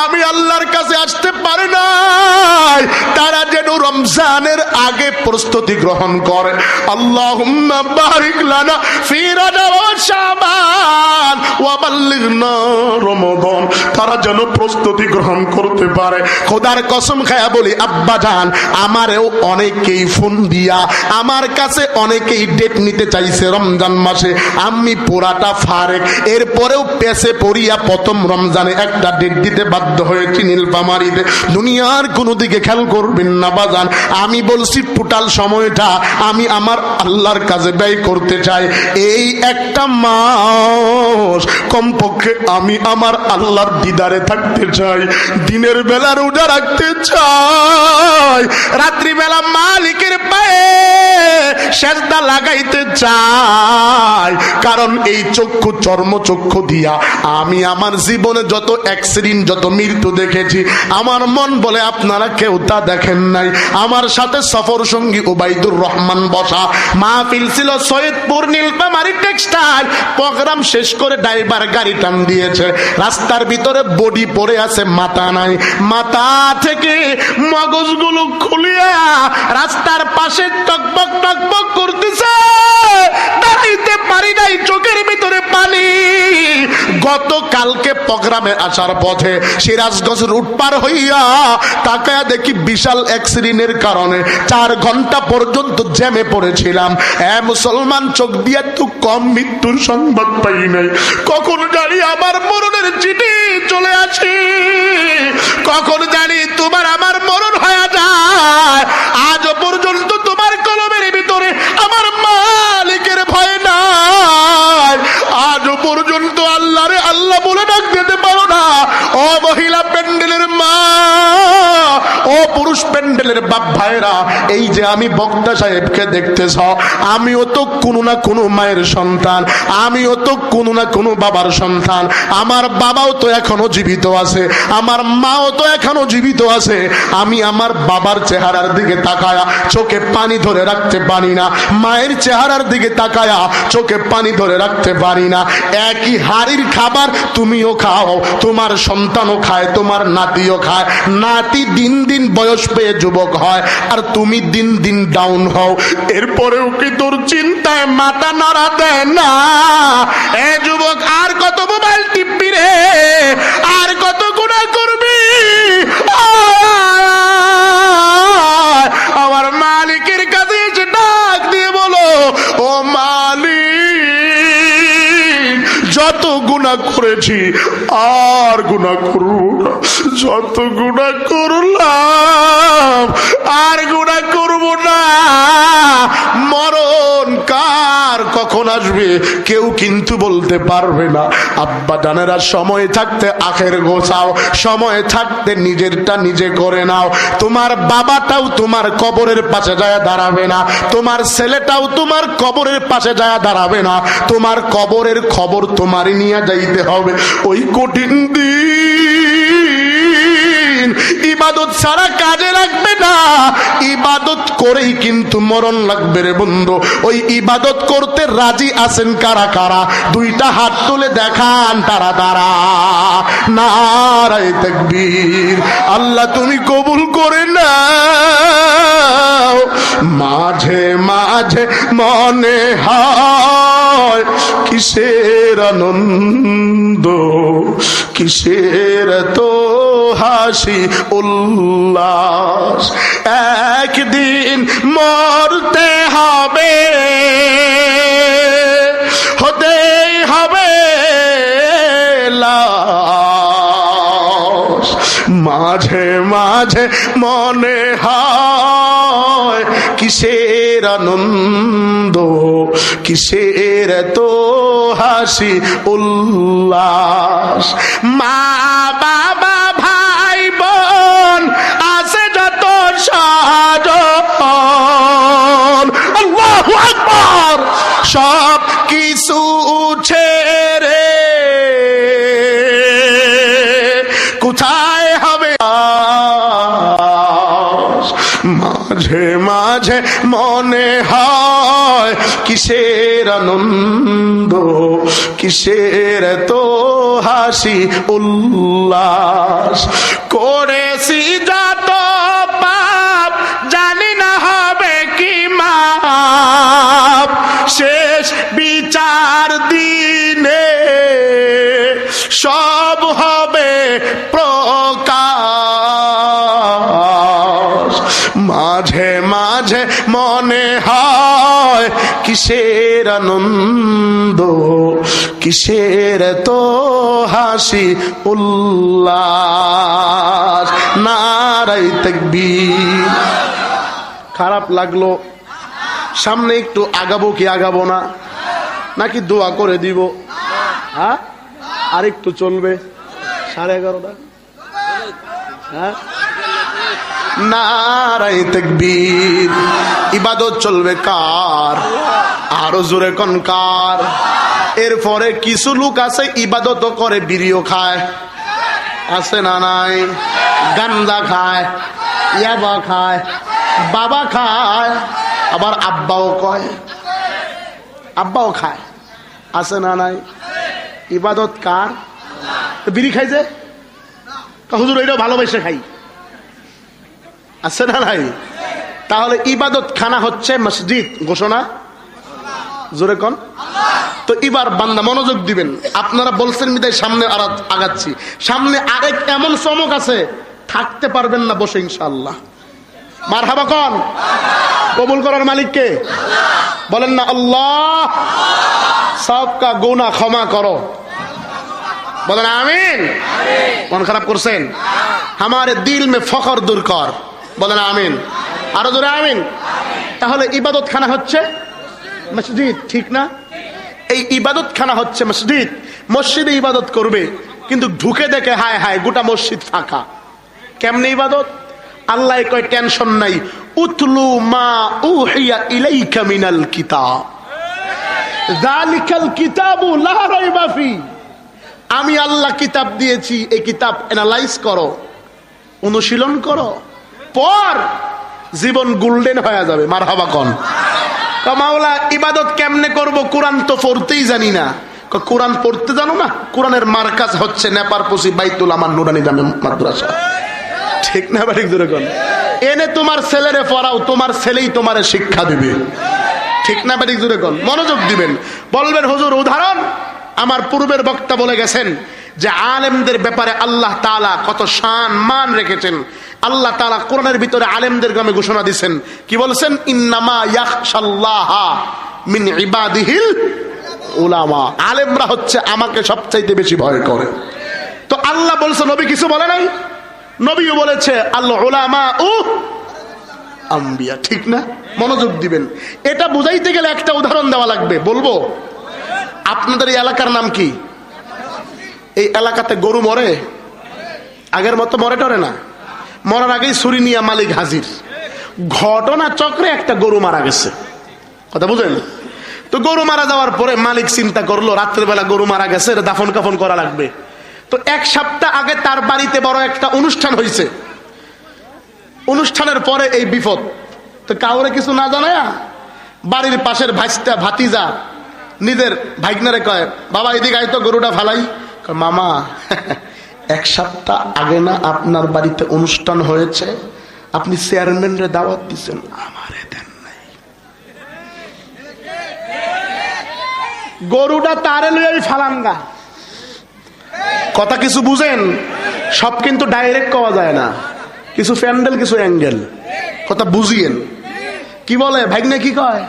আমি আল্লাহর কাছে আসতে পারি নাই। তারা যেন রমজানের আগে প্রস্তুতি গ্রহণ করে। আল্লাহুম্মা বারিক লানা ফি রাজাব ওয়া শাবান ওয়া বাল্লিগনা রমাদান। তারা যেন প্রস্তুতি গ্রহণ করতে পারে। খোদার কসম খায়া বলি আব্বা জান, আমারেও অনেকেই ফোন দিয়া আমার কাছে অনেকেই ডেট নিতে চাইছে রমজান মাসে। আমি পুরাটা ফারেক, এরপরেও পেছে পড়িয়া প্রথম রমজানে একটা ডেট দিতে বাধ্য হয়েছি নীলফামারীতে। দুনিয়ার কোনো দিকে খেয়াল করবেন না বাজান, আমি বলছি টোটাল সময়টা আমি আমার আল্লাহর কাছে ব্যয় করতে চাই। এই একটা মাস কমপক্ষে আমি আমার আল্লাহর দিদারে থাকতে চাই, দিনের বেলা রোজা রাখতে চাই, রাত্রিবেলা মালিকের পায়ে সেজদা লাগাইতে চাই। কারণ এই চক্ষু চর্মচক্ষু দিয়া আমি আমার জীবনে যত অ্যাক্সিডেন্ট, যত মৃত্যু দেখেছি, আমার মন বলে আপনারা কেউ তা দেখেন নাই। আমার সাথে সফর সঙ্গী ওবাইদুর রহমান বসা, মাহফিল ছিল সৈয়দপুর নীলফামারী টেক্সটাইল। প্রোগ্রাম শেষ করে ড্রাইভার গাড়ি টান দিয়েছে, রাস্তার ভিতরে বডি পড়ে আছে, মাথা নাই। মাথা থেকে মগজগুলো খুলিয়া রাস্তার পাশে টকবক টকবক করতেছে, দাঁড়াইতে পারি নাই, চোখের ভিতরে পানি। গতকালকে প্রোগ্রামে আসার পথে সিরাজগঞ্জ রুট পার হইয়া তাকায়া দেখি বিশাল অ্যাক্সিডেন্টের কারণে 4 ঘন্টা পর্যন্ত জ্যামে পড়েছিলাম। মুসলমান, চোখ দিয়ে তো কম মৃত্যুর সংবাদ পাই নাই। কখন জানি আমার মরণের চিঠি চলে আসে, কখন জানি তোমার আমার মরণ হয়ে যায়। আজ পর্যন্ত তোমার কলমের ভিতরে আমার মালিকের ভয় নাই। আজ পর্যন্ত আল্লাহরে আল্লাহ বলে ডাক দিতে পারো না। ও মহিলা প্যান্ডেলের মা, ও পুরুষ প্যান্ডেল ছেলের বাপ ভাইরা, এই যে আমি বক্তা সাহেবকে দেখতেছ, আমিও তো কোনো না কোনো মায়ের সন্তান, আমিও তো কোনো না কোনো বাবার সন্তান। আমার বাবাও তো এখনো জীবিত আছে, আমার মাও তো এখনো জীবিত আছে। আমি আমার বাবার চেহারার দিকে তাকায়া চোখে পানি ধরে রাখতে পারি না, মায়ের চেহারার দিকে তাকায়া চোখে পানি ধরে রাখতে পারি না। একই হাড়ির খাবার তুমিও খাও, তোমার সন্তানও খায়, তোমার নাতিও খায়। নাতি দিন দিন বয়স পেয়ে যুবক হয়, আর তুমি দিন দিন ডাউন হও। এরপরেও কি তোর চিন্তায় মাথা নাড়া দেয় না? এ যুবক, আর কত মোবাইল টিপবি রে? আর কত গুনাহ করবি? আমার মালিকের কাছে এসে ডাক দিয়ে বলো, ও মালিক, যত গুনাহ করেছি আর গুনাহ করব না, যত গুনাহ করলাম আর গুনাহ করব না। মরণ কার কখন আসবে কেউ কিন্তু বলতে পারবে না। আব্বা জানেরা, সময় থাকতে আখের গোছাও, সময় থাকতে নিজেরটা নিজে করে নাও। তোমার বাবাটাও তোমার কবরের পাশে যায় দাঁড়াবে না, তোমার ছেলেটাও তোমার কবরের পাশে যায় দাঁড়াবে না। তোমার কবরের খবর তোমারই নিয়ে যাইতে হবে। ওই কঠিন দিন ইবাদত ছাড়া কাজে লাগবে না, ইবাদত করেই কিন্তু মরণ লাগবে রে বন্ধু। ওই ইবাদত করতে রাজি আছেন কারা কারা? দুইটা হাত তুলে দেখান তারা তারা। নারায়ে তাকবীর। আল্লাহ তুমি কবুল করে নাও। মাঝে মাঝে মনে হয় কিসের আনন্দ, কিসের তো হাসি উল্লাস। একদিন মরতে হবে, হতেই হবে লাশ। মাঝে মাঝে মনে হয় কিসের আনন্দ, কিসের তো হাসি উল্লাস। মা বাবা ভাই বোন আছে যত সাজন, আল্লাহু আকবার, সব কিছু ছেড়ে কোথায় হবে? মাঝে মাঝে মনে হয় কিসের আনন্দ, কিসের তো হাসি উল্লাস। করেছি যত পাপ জানি না হবে কি মাপ, শেষ বিচার দিনে সব হবে প্রকাশ। মাঝে মাঝে মনে হয় কিসের আনন্দ, কিসের তো হাসি উল্লাস। নারায়ে তাকবীর। খারাপ লাগলো, সামনে একটু আগাবো কি আগাবো না, নাকি দোয়া করে দিব? হ্যাঁ, আর একটু চলবে 11:30। হ্যাঁ, নারায়ে তাকবীর। ইবাদত চলবে কার? আরো জোরে কোন কার? এরপরে কিছু লোক আছে ইবাদত করে বিড়িও খায়, আছে না নাই? গাঞ্জা খায়, ইয়াবা খায়, বাবা খায়, আবার আব্বাও কয়, আব্বাও খায়, আছে না নাই? ইবাদত কার? বিড়ি খাই যে হুজুর এটাও ভালোবেসে খাই, আছে না নাই? তাহলে ইবাদত খানা হচ্ছে মসজিদ, ঘোষণা জোরে কোন? তো এবার বান্দা মনোযোগ দিবেন। আপনারা বলছেন মিতাই সামনে আর আগাচ্ছি, সামনে আরেক এমন চমক আছে থাকতে পারবেন না বসে ইনশাআল্লাহ। মারহাবা কোন? কবুল করার মালিক কে? বলেন না আল্লাহ। সবকা গুনাহ ক্ষমা করো, বলেন আমিন। মন খারাপ করছেন? हमारे दिल में फखर दूर कर, বলেন আমিন। আরো জোরে আমিন। তাহলে ইবাদত খানা হচ্ছে মসজিদ, ঠিক না? এই ইবাদত খানা হচ্ছে মসজিদ। মসজিদে ইবাদত করবে, কিন্তু ঢুকে দেখে হায় হায় গোটা মসজিদ ফাঁকা। কেমনে ইবাদত? আল্লাহ কয় টেনশন নাই, উতলু মা উহিয়া ইলাইকা মিনাল কিতাব যালিকাল কিতাবু লা রাইবা ফি। আমি আল্লাহ কিতাব দিয়েছি, এই কিতাব অ্যানালাইজ করো, অনুশীলন করো, পর জীবন গোল্ডেন হয়ে যাবে। মারহাবা কোন। মাওলা ইবাদত কেমনে করব? কোরআন তো পড়তেই জানি না। কোরআন পড়তে জানো না? কোরআনের মার্কাজ হচ্ছে নেপারপসি বাইতুল আমার নুরানি জামে মাদ্রাসা। ঠিক না ঠিক ধরে কোন? এনে তোমার ছেলেরে পড়াও, তোমার ছেলেই তোমারে শিক্ষা দিবে। ঠিক না ঠিক ধরে কোন? মনোযোগ দিবেন। বলবেন হুজুর উদাহরণ। আমার পূর্বের বক্তা বলে গেছেন যে আলেমদের ব্যাপারে আল্লাহ তাআলা কত শান মান রেখেছেন। আল্লাহ তাআলা কোরআনের ভিতরে আলেমদের নামে ঘোষণা দিয়েছেন। কি বলছেন? ইন্নামা ইয়াখশাল্লাহা মিন ইবাদিহিল উলামা। আলেমরা হচ্ছে আমাকে সবচাইতে বেশি ভয় করে। তো আল্লাহ বলছে, নবী কিছু বলে নাই? নবীও বলেছে আল উলামা উ আম্বিয়া। ঠিক না? মনোযোগ দিবেন। এটা বুঝাইতে গেলে একটা উদাহরণ দেওয়া লাগবে। বলবো? আপনাদের এই এলাকার নাম কি? এই এলাকাতে গরু মরে? আগের মতো মরে টরে না? মরার আগেই ছুরি নিয়ে মালিক হাজির। ঘটনা চক্রে একটা গরু মারা গেছে। কথা বুঝেন? তো গরু মারা যাওয়ার পরে মালিক চিন্তা করলো রাত্রেবেলা গরু মারা গেছে, দাফন কাফন করা লাগবে। তো এক সপ্তাহ আগে তার বাড়িতে বড় একটা অনুষ্ঠান হয়েছে। অনুষ্ঠানের পরে এই বিপদ। তো কাউরে কিছু না জানায়া বাড়ির পাশের ভাইস্তা ভাতিজা নিজের ভাইগনারে কয়, বাবা এদিকে আয় তো, গরুটা ফালাই। মামা এক সপ্তাহ আগে না আপনার বাড়িতে অনুষ্ঠান হয়েছে, আপনি চেয়ারম্যানরে দাওয়াত দিচ্ছেন, আমারে দেন নাই। গরুটা তারে লই ফালাঙ্গা। কথা কিছু বুঝেন? সব কিন্তু ডাইরেক্ট কওয়া যায় না, কিছু প্যান্ডেল কিছু অ্যাঙ্গেল। কথা বুঝিয়েন। কি বলে ভাইগনা? কি কয়?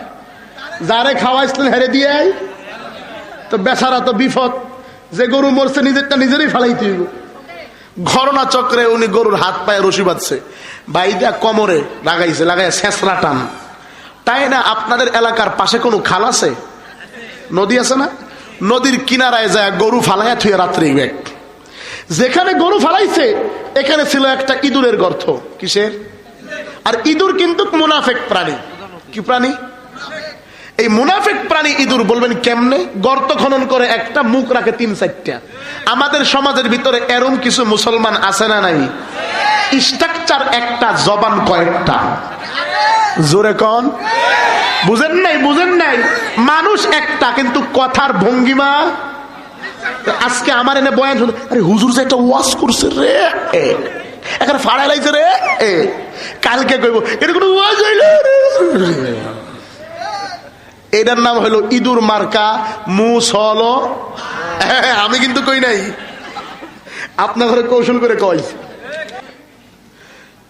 যারে খাওয়াইছিলেন হেরে দিয়ে তো বেচারা তো বিপদ, যে গরু মরছে নিজেরটা নিজেরই ফালাইতে হইব। ঘটনা চক্রে উনি গরুর হাত পায়ে রশি বাঁধছে, বাইদা কোমরে লাগাইছে, লাগাইয়া ছেঁচড়া টান। তাই না? আপনাদের এলাকার পাশে কোনো খাল আছে? নদী আছে না? নদীর কিনারায় যায় গরু ফালাইয়া থুয়ে রাত্রে ব্যাগ। যেখানে গরু ফালাইছে এখানে ছিল একটা ইঁদুরের গর্ত। কিসের? আর ইঁদুর কিন্তু মুনাফেক প্রাণী। কি প্রাণী? এই মুনাফিক প্রাণী ইঁদুর। বলবেন কেমনে? গর্ত খনন করে একটা, মুখ রাখে 3-4টা। আমাদের সমাজের ভিতরে এরম কিছু মুসলমান আছে না নাই? স্ট্রাকচার একটা, জবান কয়েকটা। জোরে কন। বুঝেন নাই? বুঝেন নাই? মানুষ একটা, কিন্তু কথার ভঙ্গিমা। আজকে আমার এনে বয়ান শুনে, আরে হুজুর যে একটা ওয়াজ করছে রে, এখানে ফাড়াই লাইছে রে, কালকে কইব এটা কোনো ওয়াজ হইল। এটার নাম হলো ইঁদুর মার্কা মুসল। আমি কিন্তু কই নাই, আপনার ঘরে কৌশল করে কই।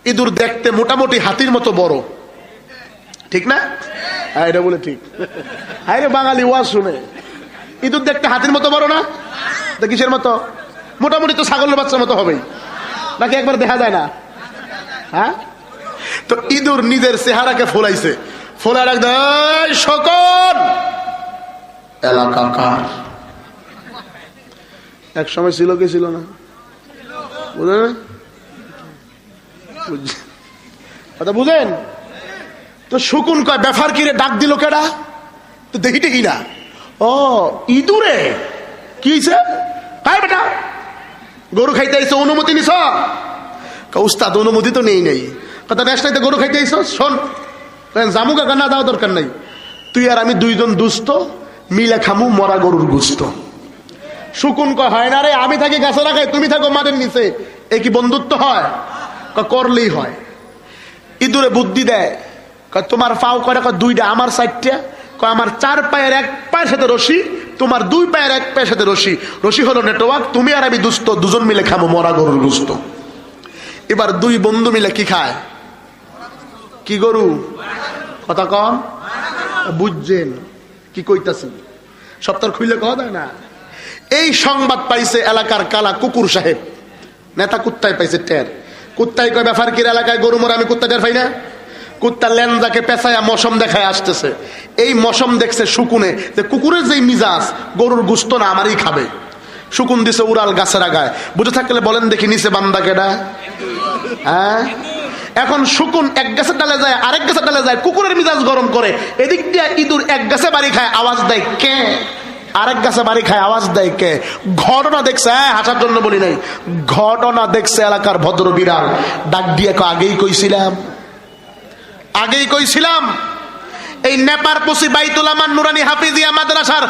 ইঁদুর দেখতে মোটামুটি হাতির মতো বড়। ঠিক না? হ্যাঁ, এটা বলে ঠিক। হ্যাঁ রে, বাঙালি ওয়াজ শুনে। ইঁদুর দেখতে হাতির মতো বড় না? কিসের মতো? মোটামুটি তো ছাগলের বাচ্চার মতো হবেই নাকি? একবার দেখা যায় না? হ্যাঁ। তো ইঁদুর নিজের চেহারাকে ফোলাইছে, ফোলা রাখ দেয় সকল এলাকা কার। এক সময় ছিল কি ছিল না? বুঝলেন? কথা বুঝেন? তো শুকুন কয় ব্যাপার কিরে ডাক দিল কেডা? তো দেখি দেখি না, ও ইঁদুরে কি হয়েছে? হাই বেটা, গরু খাইতে আইছো, অনুমতি নিছ? উস্তাদ অনুমতি তো নেই নেই। কথা নেশনাইতে গরু খাইতে আইছো? শোন, জামু কাকা না দেওয়া দরকার নাই, তুই আর আমি দুইজন দুস্থ মিলে খামু মরা গরুর গুস্ত। শুকুন কয় হয় না রে, আমি থাকি গাছে রাখাই, তুমি থাকো মাটির নিচে, এ কি বন্ধুত্ব হয়? করলেই হয়। ইঁদুরে বুদ্ধি দেয়, তোমার পাও কয়টা? দুইটা। আমার 4টা। আমার 4 পায়ের 1 পায়ের সাথে রশি, তোমার 2 পায়ের 1 পায়ের সাথে রশি। রশি হলো নেটওয়ার্ক, তুমি আর আমি দুস্থ, দুজন মিলে খাবো মরা গরুর গুস্ত। এবার 2 বন্ধু মিলে কি খায়? কি গরু? কথা কম বুঝছেন কি কইতাছি? সপ্তাহ খুইলে কথা দেয় না। এই সংবাদ পাইছে এলাকার কালা কুকুর সাহেব, নেতা কুত্তায় পাইছে টের। কুত্তাই কয় ব্যাপার কি এলাকায় গরু মরা, আমি কুত্তা টের পাই না? কুত্তা লেনজাকে পেঁচায়া মশম দেখায় আসতেছে। এই মশম দেখছে শুকুনে যে কুকুরের যেই মিজাজ, গরুর গুস্ত না আমারই খাবে। শুকুন দিছে উড়াল গাছের আগায়। বুঝে থাকলে বলেন দেখি নিচে বান্দা কেডা? হ্যাঁ, এখন শকুন এক গাছের ডালে যায়, আরেক গাছের ডালে যায়, কুকুরের মিজাজ গরম করে। এদিক দিয়ে ইঁদুর এক গাছে বাড়ি খায়, আওয়াজ দেয় কে, আরেক গাছে বাড়ি খায়, আওয়াজ দেয় কে। ঘটনা দেখছে, হাসার জন্য বলি নাই, ঘটনা দেখছে এলাকার ভদ্র বিড়াল। ডাক দিয়ে আগেই কইছিলাম এই নেপার পসি বাইতুল আমান নুরানি হাফিজিয়া মাদ্রাসার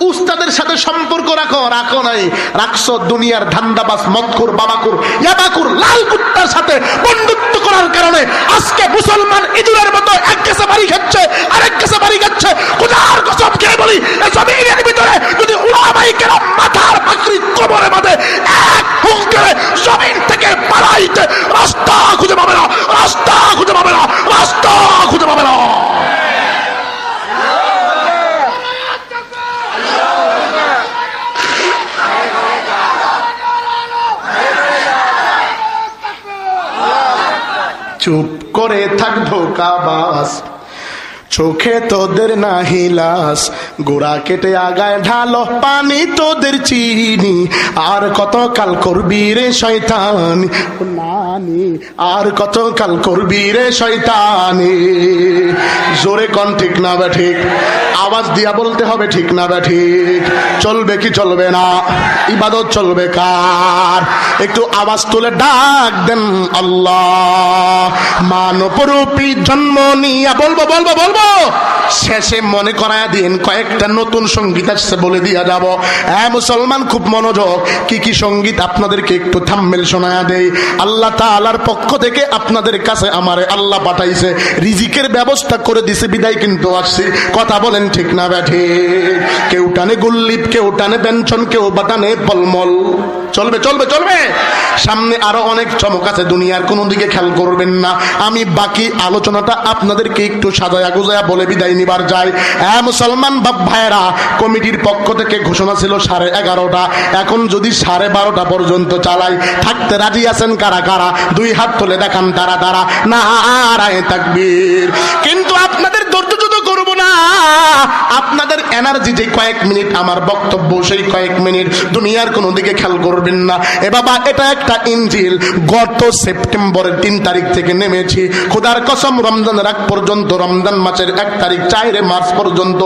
উস্তাদের সাথে সম্পর্ক রাখো নাই, রাখছো দুনিয়ার ধান্দাবাজ মদখোর বাবাখোর ইয়াবাখোর লাল কুত্তার সাথে বন্ধুত্ব করার কারণে আজকে মুসলমান ইঁদুরের মতো এক গাছে বাড়ি খাচ্ছে, আরেক গাছে বাড়ি খাচ্ছে। খোদার কসম খেয়ে বলি, এই জমিনের ভিতরে যদি উলামায়ে কেরাম মাথার পাকড়ি কোমরে বাঁধে, এক হুঙ্কারে জমিন থেকে পালাইতে রাস্তা খুঁজে পাবে না, রাস্তা খুঁজে পাবে না, রাস্তা খুঁজে পাবে না। চুপ করে থাক ধোঁকাবাজ, চোখে তোদের নাহি লাস, গোড়া কেটে আগায় ঢালো পানি তোদের চিনি, আর কত কাল করবি রে শয়তানি নানি, আর কত কাল করবি রে শয়তানি। জোরে কোন ঠিক না বে ঠিক, আওয়াজ দিয়া বলতে হবে ঠিক না বে ঠিক। চলবে কি চলবে না, ইবাদত চলবে কার? একটু আওয়াজ তুলে ডাক দেন আল্লাহ। মানবরূপী জন্ম নিয়া বলবো বলবো বলবো, শেষে মনে করায় দিন কয়েকটা নতুন সঙ্গীত আসছে, বলে দিয়া যাব। হ্যাঁ মুসলমান, খুব মনোযোগ। কি কি সঙ্গীত আপনাদেরকে একটু থাম্বনেল শোনায়া দেই। আল্লাহ তাআলার পক্ষ থেকে আপনাদের কাছে আমারে আল্লাহ পাঠাইছে, রিজিকের ব্যবস্থা করে দিছে বিদায় কিন্তু আসছি। কথা বলেন ঠিক না ব্যাঠে? কেউ টানে গুল্লিপ, কেউ টানে ব্যঞ্জন, কেউ বাটানে পলমল। চলবে চলবে চলবে। সামনে আরো অনেক চমক আছে, দুনিয়ার কোনো দিকে খেয়াল করবেন না। আমি বাকি আলোচনাটা আপনাদেরকে একটু সাজায়া গুজায়া বলে বিদায় নিবার যাই। হ্যাঁ মুসলমান বাপ ভাইয়েরা, কমিটির পক্ষ থেকে ঘোষণা ছিল 11:30, এখন যদি 12:30 পর্যন্ত চালাই, থাকতে রাজি আছেন কারা কারা? দুই হাত তুলে দেখান তারা তারা। নারায়ে তাকবীর। কিন্তু আপনাদের ধৈর্য যুদ্ধ করব না, আপনাদের এনার্জি যে কয়েক মিনিট আমার বক্তব্য, সেই কয়েক মিনিট দুনিয়ার কোনো দিকে খেয়াল করবেন না। এ বাবা, এটা একটা ইনজিল, গত সেপ্টেম্বরের 3 তারিখ থেকে নেমেছি। খোদার কসম, রমজানের আগ পর্যন্ত, রমজান মাসের 1 তারিখ 4 মার্চ পর্যন্ত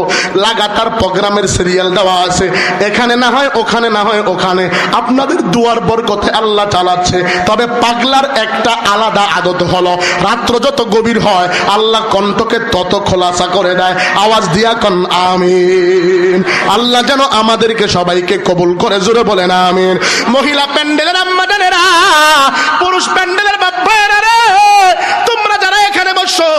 লাগাতার প্রোগ্রামের সিরিয়াল দেওয়া আছে। এখানে না হয় ওখানে, না হয় ওখানে, আপনাদের দুয়ার বরকতে আল্লাহ চালাচ্ছে। তবে পাগলার একটা আলাদা আদত হলো, রাত্র যত গভীর হয় আল্লাহ কণ্ঠকে তত খোলাসা করে দেয়। আওয়াজ দিয়া কন আমিন। আল্লাহ যেন আমাদেরকে সবাইকে কবুল করে, জোরে বলেন আমিন। মহিলা প্যান্ডেলের আম্মা জানেরা, পুরুষ প্যান্ডেলের বাপ ভাইয়েরা রে, তোমরা যারা এখানে বসো,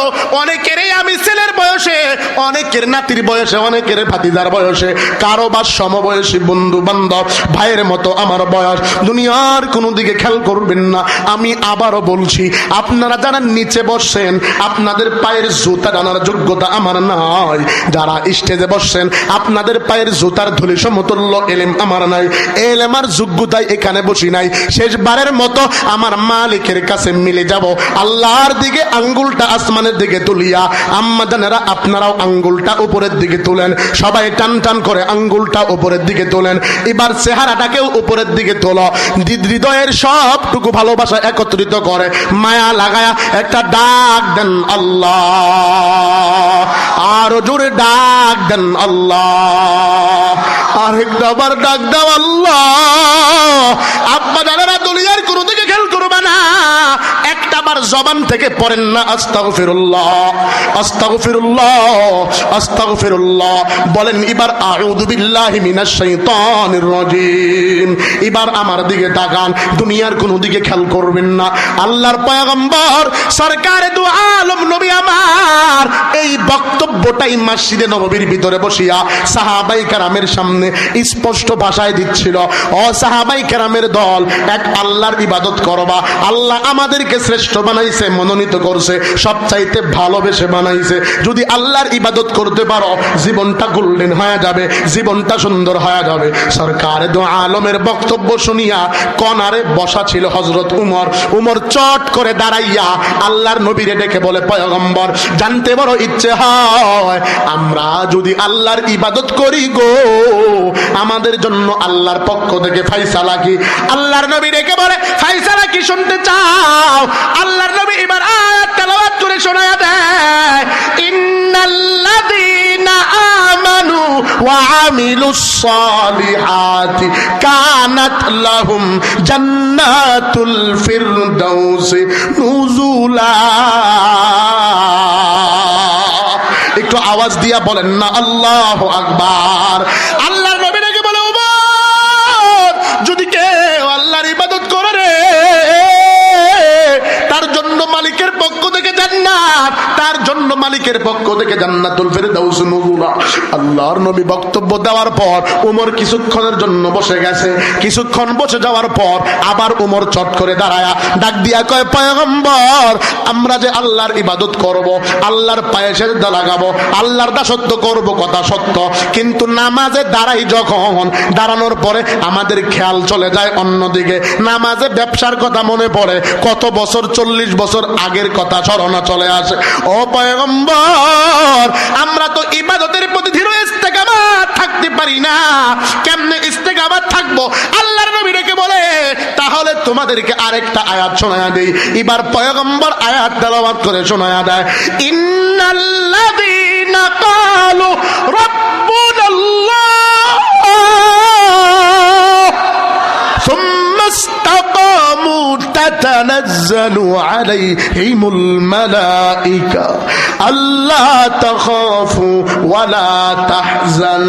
অনেকেরই আমি ছেলের বয়সে, অনেকের নাতির বয়সে, অনেকের ভাতিজার বয়সে, কারো বা সমবয়সী বন্ধু বান্ধব ভাইয়ের মতো আমার বয়স। দুনিয়ার কোনো দিকে খেয়াল করবেন না। আমি আবারও বলছি, আপনারা যারা নিচে বসছেন, আপনাদের পায়ের জুতা টানার যোগ্যতা আমার নাই। যারা স্টেজে বসছেন, আপনাদের পায়ের জুতার ধুলি সমতুল্য এলেম আমার নাই। এলেমার যোগ্যতায় এখানে বসি নাই। শেষবারের মতো আমার মালিকের কাছে মিলে যাব, আল্লাহর দিকে আঙ্গুলটা আসমানের দিকে তুলিয়া। আম্মা জানেরা, আপনারাও আঙ্গুলটা উপরের দিকে তুলেন, সবাই টান টান করে আঙ্গুলটা উপরের দিকে তোলেন। এবার চেহারাটাকেও উপরের দিকে তোলো, হৃদয়ের সবটুকু ভালোবাসা একত্রিত করে মায়া লাগায়া একটা ডাক দেন আল্লাহ। আরো জোরে ডাক দেন আল্লাহ। আরেকবার ডাক দাও আল্লাহ। আব্বা জানেরা, দুনিয়ার কোনো দিকে খেয়াল করবে না, একটা বার জবান থেকে পড়েন না আস্তাগফিরুল্লাহ, আস্তাগফিরুল্লাহ, আস্তাগফিরুল্লাহ বলেন। এবার আউযু বিল্লাহি মিনাশ শাইতানির রাজিম। এবার আমার দিকে তাকান, দুনিয়ার কোনো দিকে খেয়াল করবেন না। আল্লাহর পয়গম্বর সরকারে দু আলম নবী আমার এই বক্তব্যটাই মসজিদে নববীর ভিতরে বসিয়া সাহাবায়ে কেরামের সামনে স্পষ্ট ভাষায় দিচ্ছিল। ও সাহাবায়ে কেরামের দল, এক আল্লাহর ইবাদত করবা। আল্লাহ আমাদেরকে শ্রেষ্ঠ বানাইছে, মনোনীত করছে, সবচাইতে ভালোবেসে বানাইছে। যদি আল্লাহর ইবাদত করতে পারো, জীবনটা গোল্ডেন হয়ে যাবে, জীবনটা সুন্দর হয়ে যাবে। সরকার দু আলমের বক্তব্য শুনিয়া কনারে বসা ছিল হযরত উমর। উমর চট করে দাঁড়াইয়া আল্লাহর নবীরে ডেকে বলে, পয়গম্বর, জানতে বড় ইচ্ছে হয়, আমরা যদি আল্লাহর ইবাদত করি গো, আমাদের জন্য আল্লাহর পক্ষ থেকে ফায়সালা কি? আল্লাহর নবী ডেকে বলে, ফায়সালা কি শুনতে চাও? আল্লাহর নবী এবার শোনায়া দেয়, ইন্নাল্লাযীনা আমানু ওয়া আমিলুস সালিহাতি কানাত লাহুম জান্নাতুল ফিরদাউসি নুজুলা। একটু আওয়াজ দিয়া বলেন না আল্লাহু আকবার। আল্লাহর নবী নাকি বলে, উমর যদি কেউ আল্লাহর ইবাদত করে রে, তার জন্য মালিকের পক্ষ থেকে জান্নাত, তার জন্য মালিকের পক্ষ থেকে জান্নাতুল ফিরদাউস নুজুলা। আল্লাহর নবী বক্তব্য দেওয়ার পর উমর কিছুক্ষণের জন্য বসে গেছে। কিছুক্ষণ বসে যাওয়ার পর আবার উমর চট করে দাঁড়ায়া ডাক দিয়া কয়, পয়গম্বর, আমরা যে আল্লাহর ইবাদত করব, আল্লাহর পায়ে সিজদা লাগাবো, আল্লাহর দাসত্ব করব, কথা সত্য, কিন্তু নামাজে দাঁড়াই যখন, দাঁড়ানোর পরে আমাদের খেয়াল চলে যায় অন্যদিকে। নামাজে ব্যবসার কথা মনে পড়ে, কত বছর 40 বছর আগের কথা স্মরণে চলে আসে। ও পয়গম্বর, আমরা তো ইবাদতের প্রতি দৃঢ় ইস্তেকামাত থাকতে পারি না, কেমনে ইস্তেকামাত থাকবো? আল্লাহর নবী ডেকে বলে, তাহলে তোমাদেরকে আরেকটা আয়াত শোনায়া দেই। এবার পয়গম্বর আয়াত তেলাওয়াত করে শোনায়া দেয়, ইন্নাল্লাযীনা ক্বালু রাব্বুনাল্লাহ সুম্মা ইসতাকামু তাতানাজ্জালু আলাইহিমুল মালাইকা আল্লা তাখাফু ওয়া লা তাহজান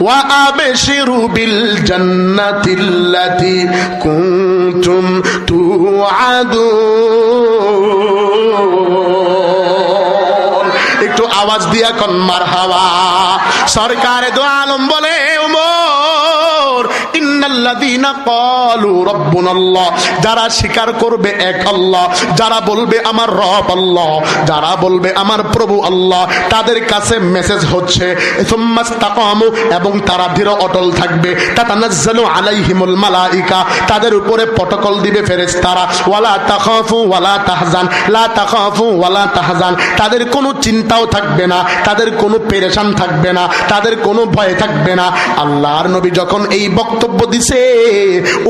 ওয়া আবশিরু বিল জান্নাতিল্লাতী কুনতুম তুআদুন। একটু আওয়াজ দিয়া কোন মারহাবা। সরকারে দো আলম বলে, উমর, ইন্নাল্লাযীনা ক্বালু রাব্বুনাল্লাহ, যারা স্বীকার করবে এক আল্লাহ, যারা বলবে আমার রব আল্লাহ, যারা বলবে আমার প্রভু আল্লাহ, তাদের কাছে মেসেজ হচ্ছে সুম্মা ইসতাকামু, এবং তারা দৃঢ় অটল থাকবে, তাতানাজ্জালু আলাইহিমুল মালাইকা, তাদের উপরে প্রটোকল দিবে ফেরেশতারা, ওয়ালা তাখাফু ওয়ালা তাহজান, লা তাখাফু ওয়ালা তাহজান, তাদের কোনো চিন্তাও থাকবে না, তাদের কোনো পেরেশান থাকবে না, তাদের কোনো ভয় থাকবে না। আল্লাহর নবী যখন এই বক্তব্য দিছে,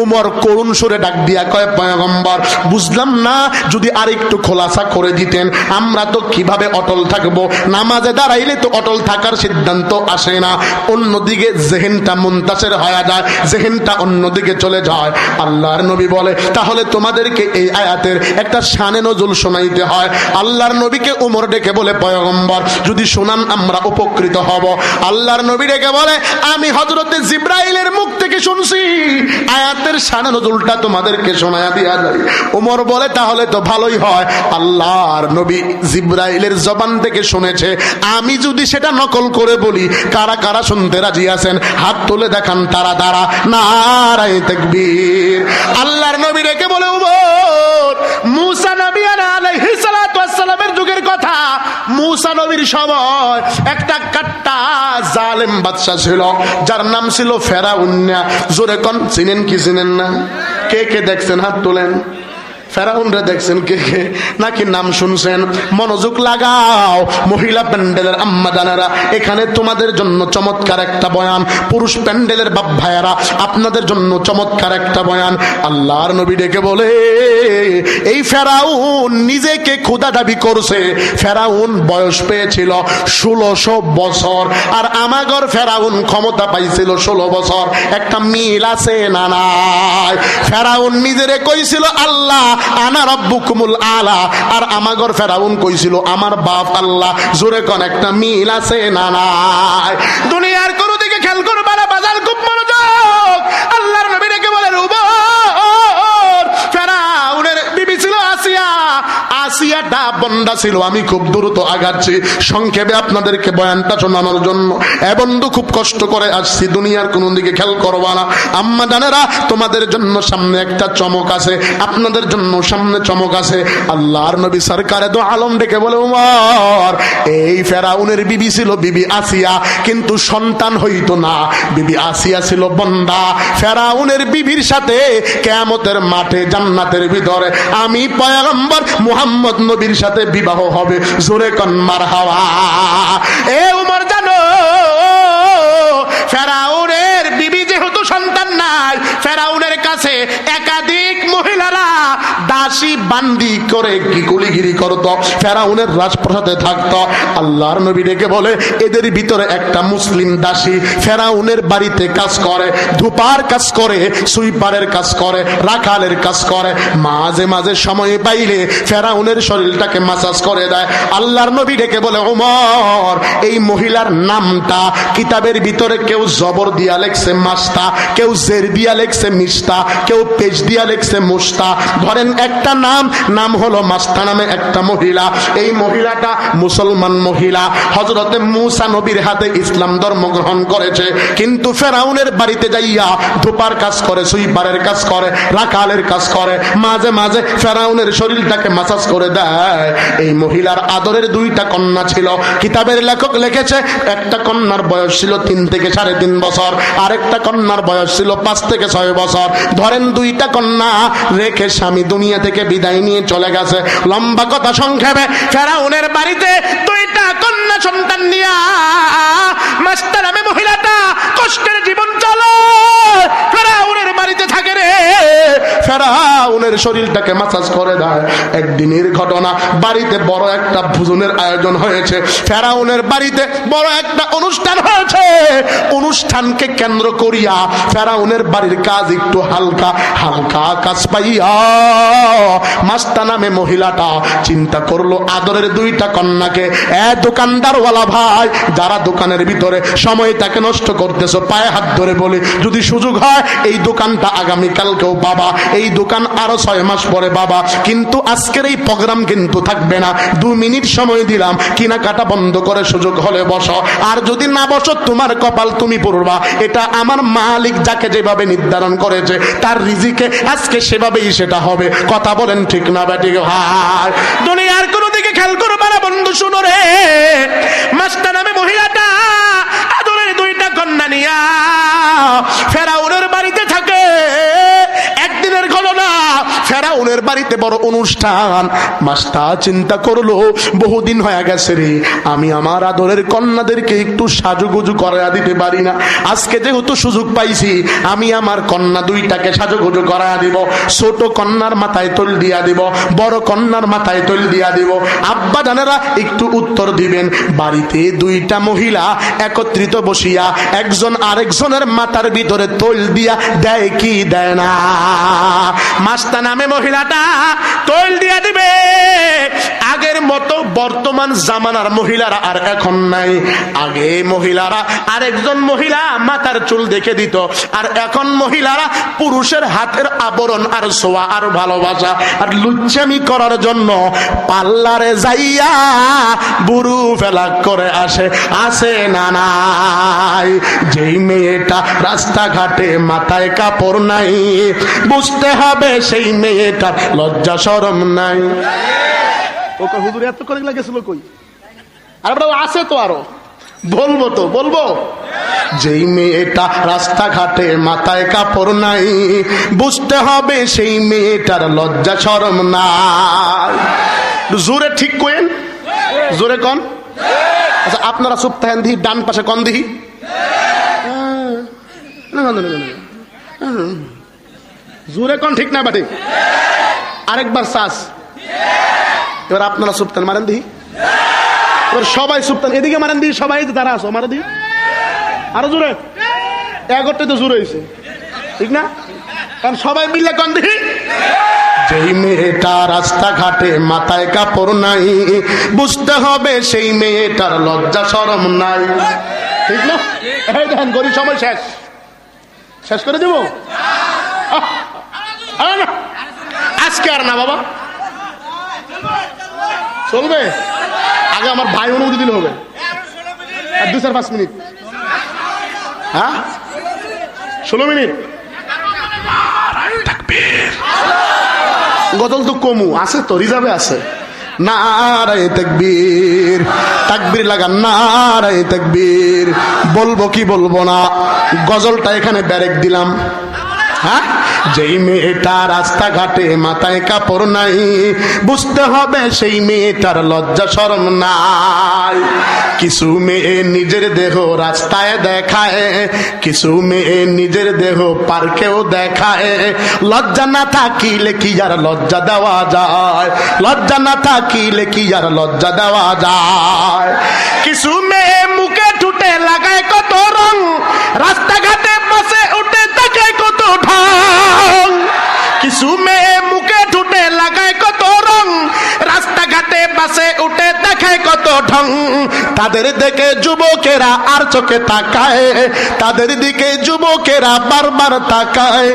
উমর করুণ সুরে ডাক দিয়া কয়, পয়গম্বর, বুঝলাম না, যদি আরেকটু খোলাসা করে দিতেন, আমরা তো কিভাবে অটল থাকবো? নামাজে দাঁড়াইলে তো অটল থাকার সিদ্ধান্ত আসে না, অন্যদিকে জেহেনটা মুনতাসির হয়ে যায়, জেহেনটা অন্যদিকে চলে যায়। আল্লাহর নবী বলে, তাহলে তোমাদেরকে এই আয়াতের একটা শানে নজুল শোনাইতে হয়। আল্লাহর নবীকে উমর ডেকে বলে, পয়গম্বর, যদি শোনান আমরা উপকৃত হব। আল্লাহর নবী ডেকে বলে, আমি হযরতে জিবরাইলের মুখ থেকে শুনছি, আয়াতের শানে নজুলটা তোমাদেরকে শোনায়া দিয়া যায়। উমর বলে, তাহলে তো ভালোই হয়, আল্লাহর নবী জিবরাইলের জবান থেকে শুনেছে, আমি যদি সেটা নকল করে বলি, কারা কারা শুনতে রাজি আছেন? হাত তুলে দেখান, তারা দ্বারা নারায়ে তাকবীর। আল্লাহর নবী রেখে বলে, উমর, মুসা নবী আলাইহিস সালাতু ওয়াস সালামের যুগের কথা। মুসা নবীর সময় একটা কাট্টা জালেম বাদশা ছিল, যার নাম ছিল ফেরাউন। জোরে কোন, চিনেন কি চিনেন না? কে কে দেখছেন হাত তোলেন? ফেরাউনরে দেখছেন কে কে, নাকি নাম শুনছেন? মনোযোগ লাগাও মহিলা প্যান্ডেলের আম্মা জানেরা, এখানে তোমাদের জন্য চমৎকার একটা বয়ান। পুরুষ প্যান্ডেলের বাপ ভাইয়েরা, আপনাদের জন্য চমৎকার একটা বয়ান। আল্লাহর নবী ডেকে বলে, এই ফেরাউন নিজেকে খোদা দাবি করছে। ফেরাউন বয়স পেয়েছিল 1600 বছর, আর আমাগর ফেরাউন ক্ষমতা পাইছিল 16 বছর। একটা মিল আছে না নাই? ফেরাউন নিজেরে কইছিল আল্লাহ, আনা রাব্বুকুমুল আলা, আর আমাগর ফেরাউন কইছিল আমার বাপ আল্লাহ। জোরে কোন, একটা মিল আছে না নাই? দুনিয়ার কোন দিকে খেয়াল করবা না, বাজার খুব মনোযোগ। আল্লাহর নবী ডেকে বলেন, উমর, ফেরাউনের বিবি ছিল আসিয়া। আসিয়াটা বন্দা ছিল। আমি খুব দ্রুত আগাচ্ছি সংক্ষেপে আপনাদেরকে বয়ানটা শোনানোর জন্য। এ বন্ধু, খুব কষ্ট করে আসছি, দুনিয়ার কোন দিকে খেয়াল করবা না। আম্মা জানেরা, তোমাদের জন্য সামনে একটা চমক আছে, আপনাদের জন্য সামনে চমক আছে। আল্লাহর নবী সরকারে দো আলম ডেকে বলে, উমর, এই ফেরাউনের বিবি ছিল বিবি আসিয়া, কিন্তু সন্তান হইতো না। বিবি আসিয়া ছিল বন্দা। ফেরাউনের বিবির সাথে কিয়ামতের মাঠে জান্নাতের ভিতরে আমি পয়গম্বর মুহাম্মদ নবীর সাথে বিবাহ হবে। জোরে কোন মারহাবা। এ উমর, জানো ফেরাউনের বিবি যেহেতু সন্তান নাই, ফেরাউনের কাছে একাধিক মহিলারা দাস দাসী বান্দি করে কি কুলিগিরি করত, ফেরাউনের রাজপ্রাসাদে থাকতো। আল্লাহর নবী ডেকে বলে, এদের ভিতরে একটা মুসলিম দাসী ফেরাউনের বাড়িতে কাজ করে, ধূপার কাজ করে, সুইপারের কাজ করে, রাখালের কাজ করে, মাঝে মাঝে সময় পাইলে ফেরাউনের শরীরটাকে মাসাজ করে দেয়। আল্লাহর নবী ডেকে বলে, ওমর, এই মহিলার নামটা কিতাবের ভিতরে কেউ জবর দিয়া লেখছে মাস্তা, কেউ জের দিয়া লেখছে মিস্তা, কেউ পেশ দিয়া লেখছে মুস্তা। ধরেন একটা নাম হলো মাস্তা নামে একটা মহিলা। এই মহিলাটা মুসলমান মহিলা, হযরতে মূসা নবীর হাতে ইসলাম ধর্ম গ্রহণ করেছে, কিন্তু ফেরাউনের বাড়িতে যাইয়া ধূপার কাজ করে, সুইপারের কাজ করে, রাখালের কাজ করে, মাঝে মাঝে ফেরাউনের শরীরটাকে মাসাজ করে দেয়। এই মহিলার আদরের দুইটা কন্যা ছিল। কিতাবের লেখক লিখেছে, একটা কন্যার বয়স ছিল 3 থেকে 3.5 বছর, আরেকটা কন্যার বয়স ছিল 5 থেকে 6 বছর। ধরেন দুইটা কন্যা রেখে স্বামী দুনিয়া থেকে বিদায় নিয়ে চলে গেছে। লম্বা কথা সংক্ষেপে, ফেরাউনের বাড়িতে দুইটা কন্যা সন্তান নিয়া মাস্টার নামে মহিলাটা কষ্টের জীবন চলে, ফেরাউনের বাড়িতে থাকে রে। ফেরাউনের শরীরটাকে মাসাজ করে দেয়। একদিনের ঘটনা, বাড়িতে বড় একটা ভোজনের আয়োজন হয়েছে, ফেরাউনের বাড়িতে বড় একটা অনুষ্ঠান হয়েছে। অনুষ্ঠানকে কেন্দ্র করিয়া ফেরাউনের বাড়ির কাজ একটু হালকা হালকা কাজ পাইয়া মাস্তা নামে মহিলাটা চিন্তা করলো, আদরের দুইটা কন্যাকে, দোকানদারওয়ালা ভাই, যারা দোকানের ভিতরে সময়টাকে নষ্ট করতেছো, পায়ে হাত ধরে বলে, যদি সুযোগ হয় এই দোকানটা আগামীকালকেও বাবা, এই দোকান আরো 6 মাস পরে বাবা, কিন্তু আজকের এই প্রোগ্রাম কিন্তু থাকবে না। 2 মিনিট সময় দিলাম, কেনাকাটা বন্ধ করে সুযোগ হলে বসো, আর যদি না বসো তোমার কপাল তুমি পড়বা। এটা আমার মালিক যাকে যেভাবে নির্ধারণ করেছে, তার রিজিকে আজকে সেভাবেই সেটা হবে। কথা বলেন ঠিক না বেঠিক ভাই? দুনিয়ার কোনো দিকে খেয়াল করবা না বন্ধু, শুনো রে। মাস্টার নামে মহিলাটা আদরের দুইটা কন্যা নিয়া ফেরাউনের বাড়িতে থাকে। একদিনের ঘটনা, ফেরাউনের বাড়িতে বড় অনুষ্ঠান। মাস্টার চিন্তা করলো, বহুদিন হয়ে গেছে রে, আমি আমার আদরের কন্যাদেরকে একটু সাজুগুজু করাইয়া দিতে পারি না। আজকে যেহেতু সুযোগ পাইছি, আমি আমার কন্যা দুইটাকে সাজুগুজু করাইয়া দিব। ছোট কন্যার মাথায় তোল দিয়া দিব, বড় কন্যার মাথায় তোল দিয়া দিব। আব্বা জানেরা একটু উত্তর দিবেন। বাড়িতে দুইটা মহিলা একত্রিত বসিয়া একজন আরেকজনের মাথার ভিতরে তোল দিয়া দেয় কি দেয় না? মাস্তা নামে মহিলাটা তোল দিয়া দিবে। আগের মতো বর্তমান জামানার মহিলারা আর এখন নাই। আগে মহিলারা আরেকজন মহিলা মাথার চুল দেখে দিত, আর এখন মহিলারা পুরুষের হাতের আবরণ আর ছোঁয়া আর ভালোবাসা আর লুচ্চামি করার জন্য পার্লারে যাইয়া বুড়ু ফেলা করে আসে না নাই? যেই মেয়েটা রাস্তাঘাটে মাথায় কাপড় নাই, বুঝতে হবে সেই মেয়েটার লজ্জা শরম নাই। ওকে হুজুর এত করে গেছিল কই? আর আছে তো আরো, বলবো যেই মেয়েটা রাস্তাঘাটে মাথায় কাপড় নাই, বুঝতে হবে সেই মেয়েটার লজ্জা শরম নাই। জোরে ঠিক কইেন, জোরে কন। আচ্ছা আপনারা চুপ থাকেন দিহি, ডান পাশে কন দিহি। জোরে কন, ঠিক না বাটি? আরেকবার শ্বাস। এবার আপনারা চুপ থাকেন, মারেন দিহি। এবার সবাই চুপ থাকেন, এদিকে মারেন দিহি, সবাই তারা আসো মারে দিহি। আরো জোরে, 11টাই তো জোরে হয়েছে, ঠিক না? কারণ সবাই মিললে কন দিহি। যেই মেয়েটা রাস্তাঘাটে মাথায় কাপড় নাই, বুঝতে হবে সেই মেয়েটার লজ্জা শরম নাই, ঠিক না? এই দেখেন গরিব, সময় শেষ করে দেব আজকে। আর না বাবা, চলবে। আগে আমার ভাই অনুমতি দিলে হবে, আর 2-4-5 মিনিট। হ্যাঁ, 16 মিনিট। গজল তো কমু আছে, তো রিজার্ভে আছে। নারায়ে তাকবীর, তাকবীর লাগান, নারায়ে তাকবীর। বলবো কি বলবো না, গজলটা এখানে ব্যারেক দিলাম। হ্যাঁ, যেই মেয়েটা রাস্তাঘাটে মাথায় কাপড় নাই, বুঝতে হবে সেই মেয়েটার লজ্জা শরম নাই। কিছু মেয়ে নিজের দেহ রাস্তায় দেখায়, কিছু মেয়ে নিজের দেহ পার্কেও দেখায়। লজ্জা না থাকিলে কি আর লজ্জা দেওয়া যায়? লজ্জা না থাকিলে কি আর লজ্জা দেওয়া যায়? কিছু মেয়ে মুখে ঠুটে লাগায় কত রং, রাস্তাঘাটে বাসে উঠে দেখায় কত ঢং। কিছু মেয়ে মুখে ঠুটে লাগায় কত রং, রাস্তাঘাটে বাসে উঠে দেখায় কত ঢং। তাদের দিকে যুবকেরা আর চোখে তাকায়, তাদের দিকে যুবকেরা বারবার তাকায়।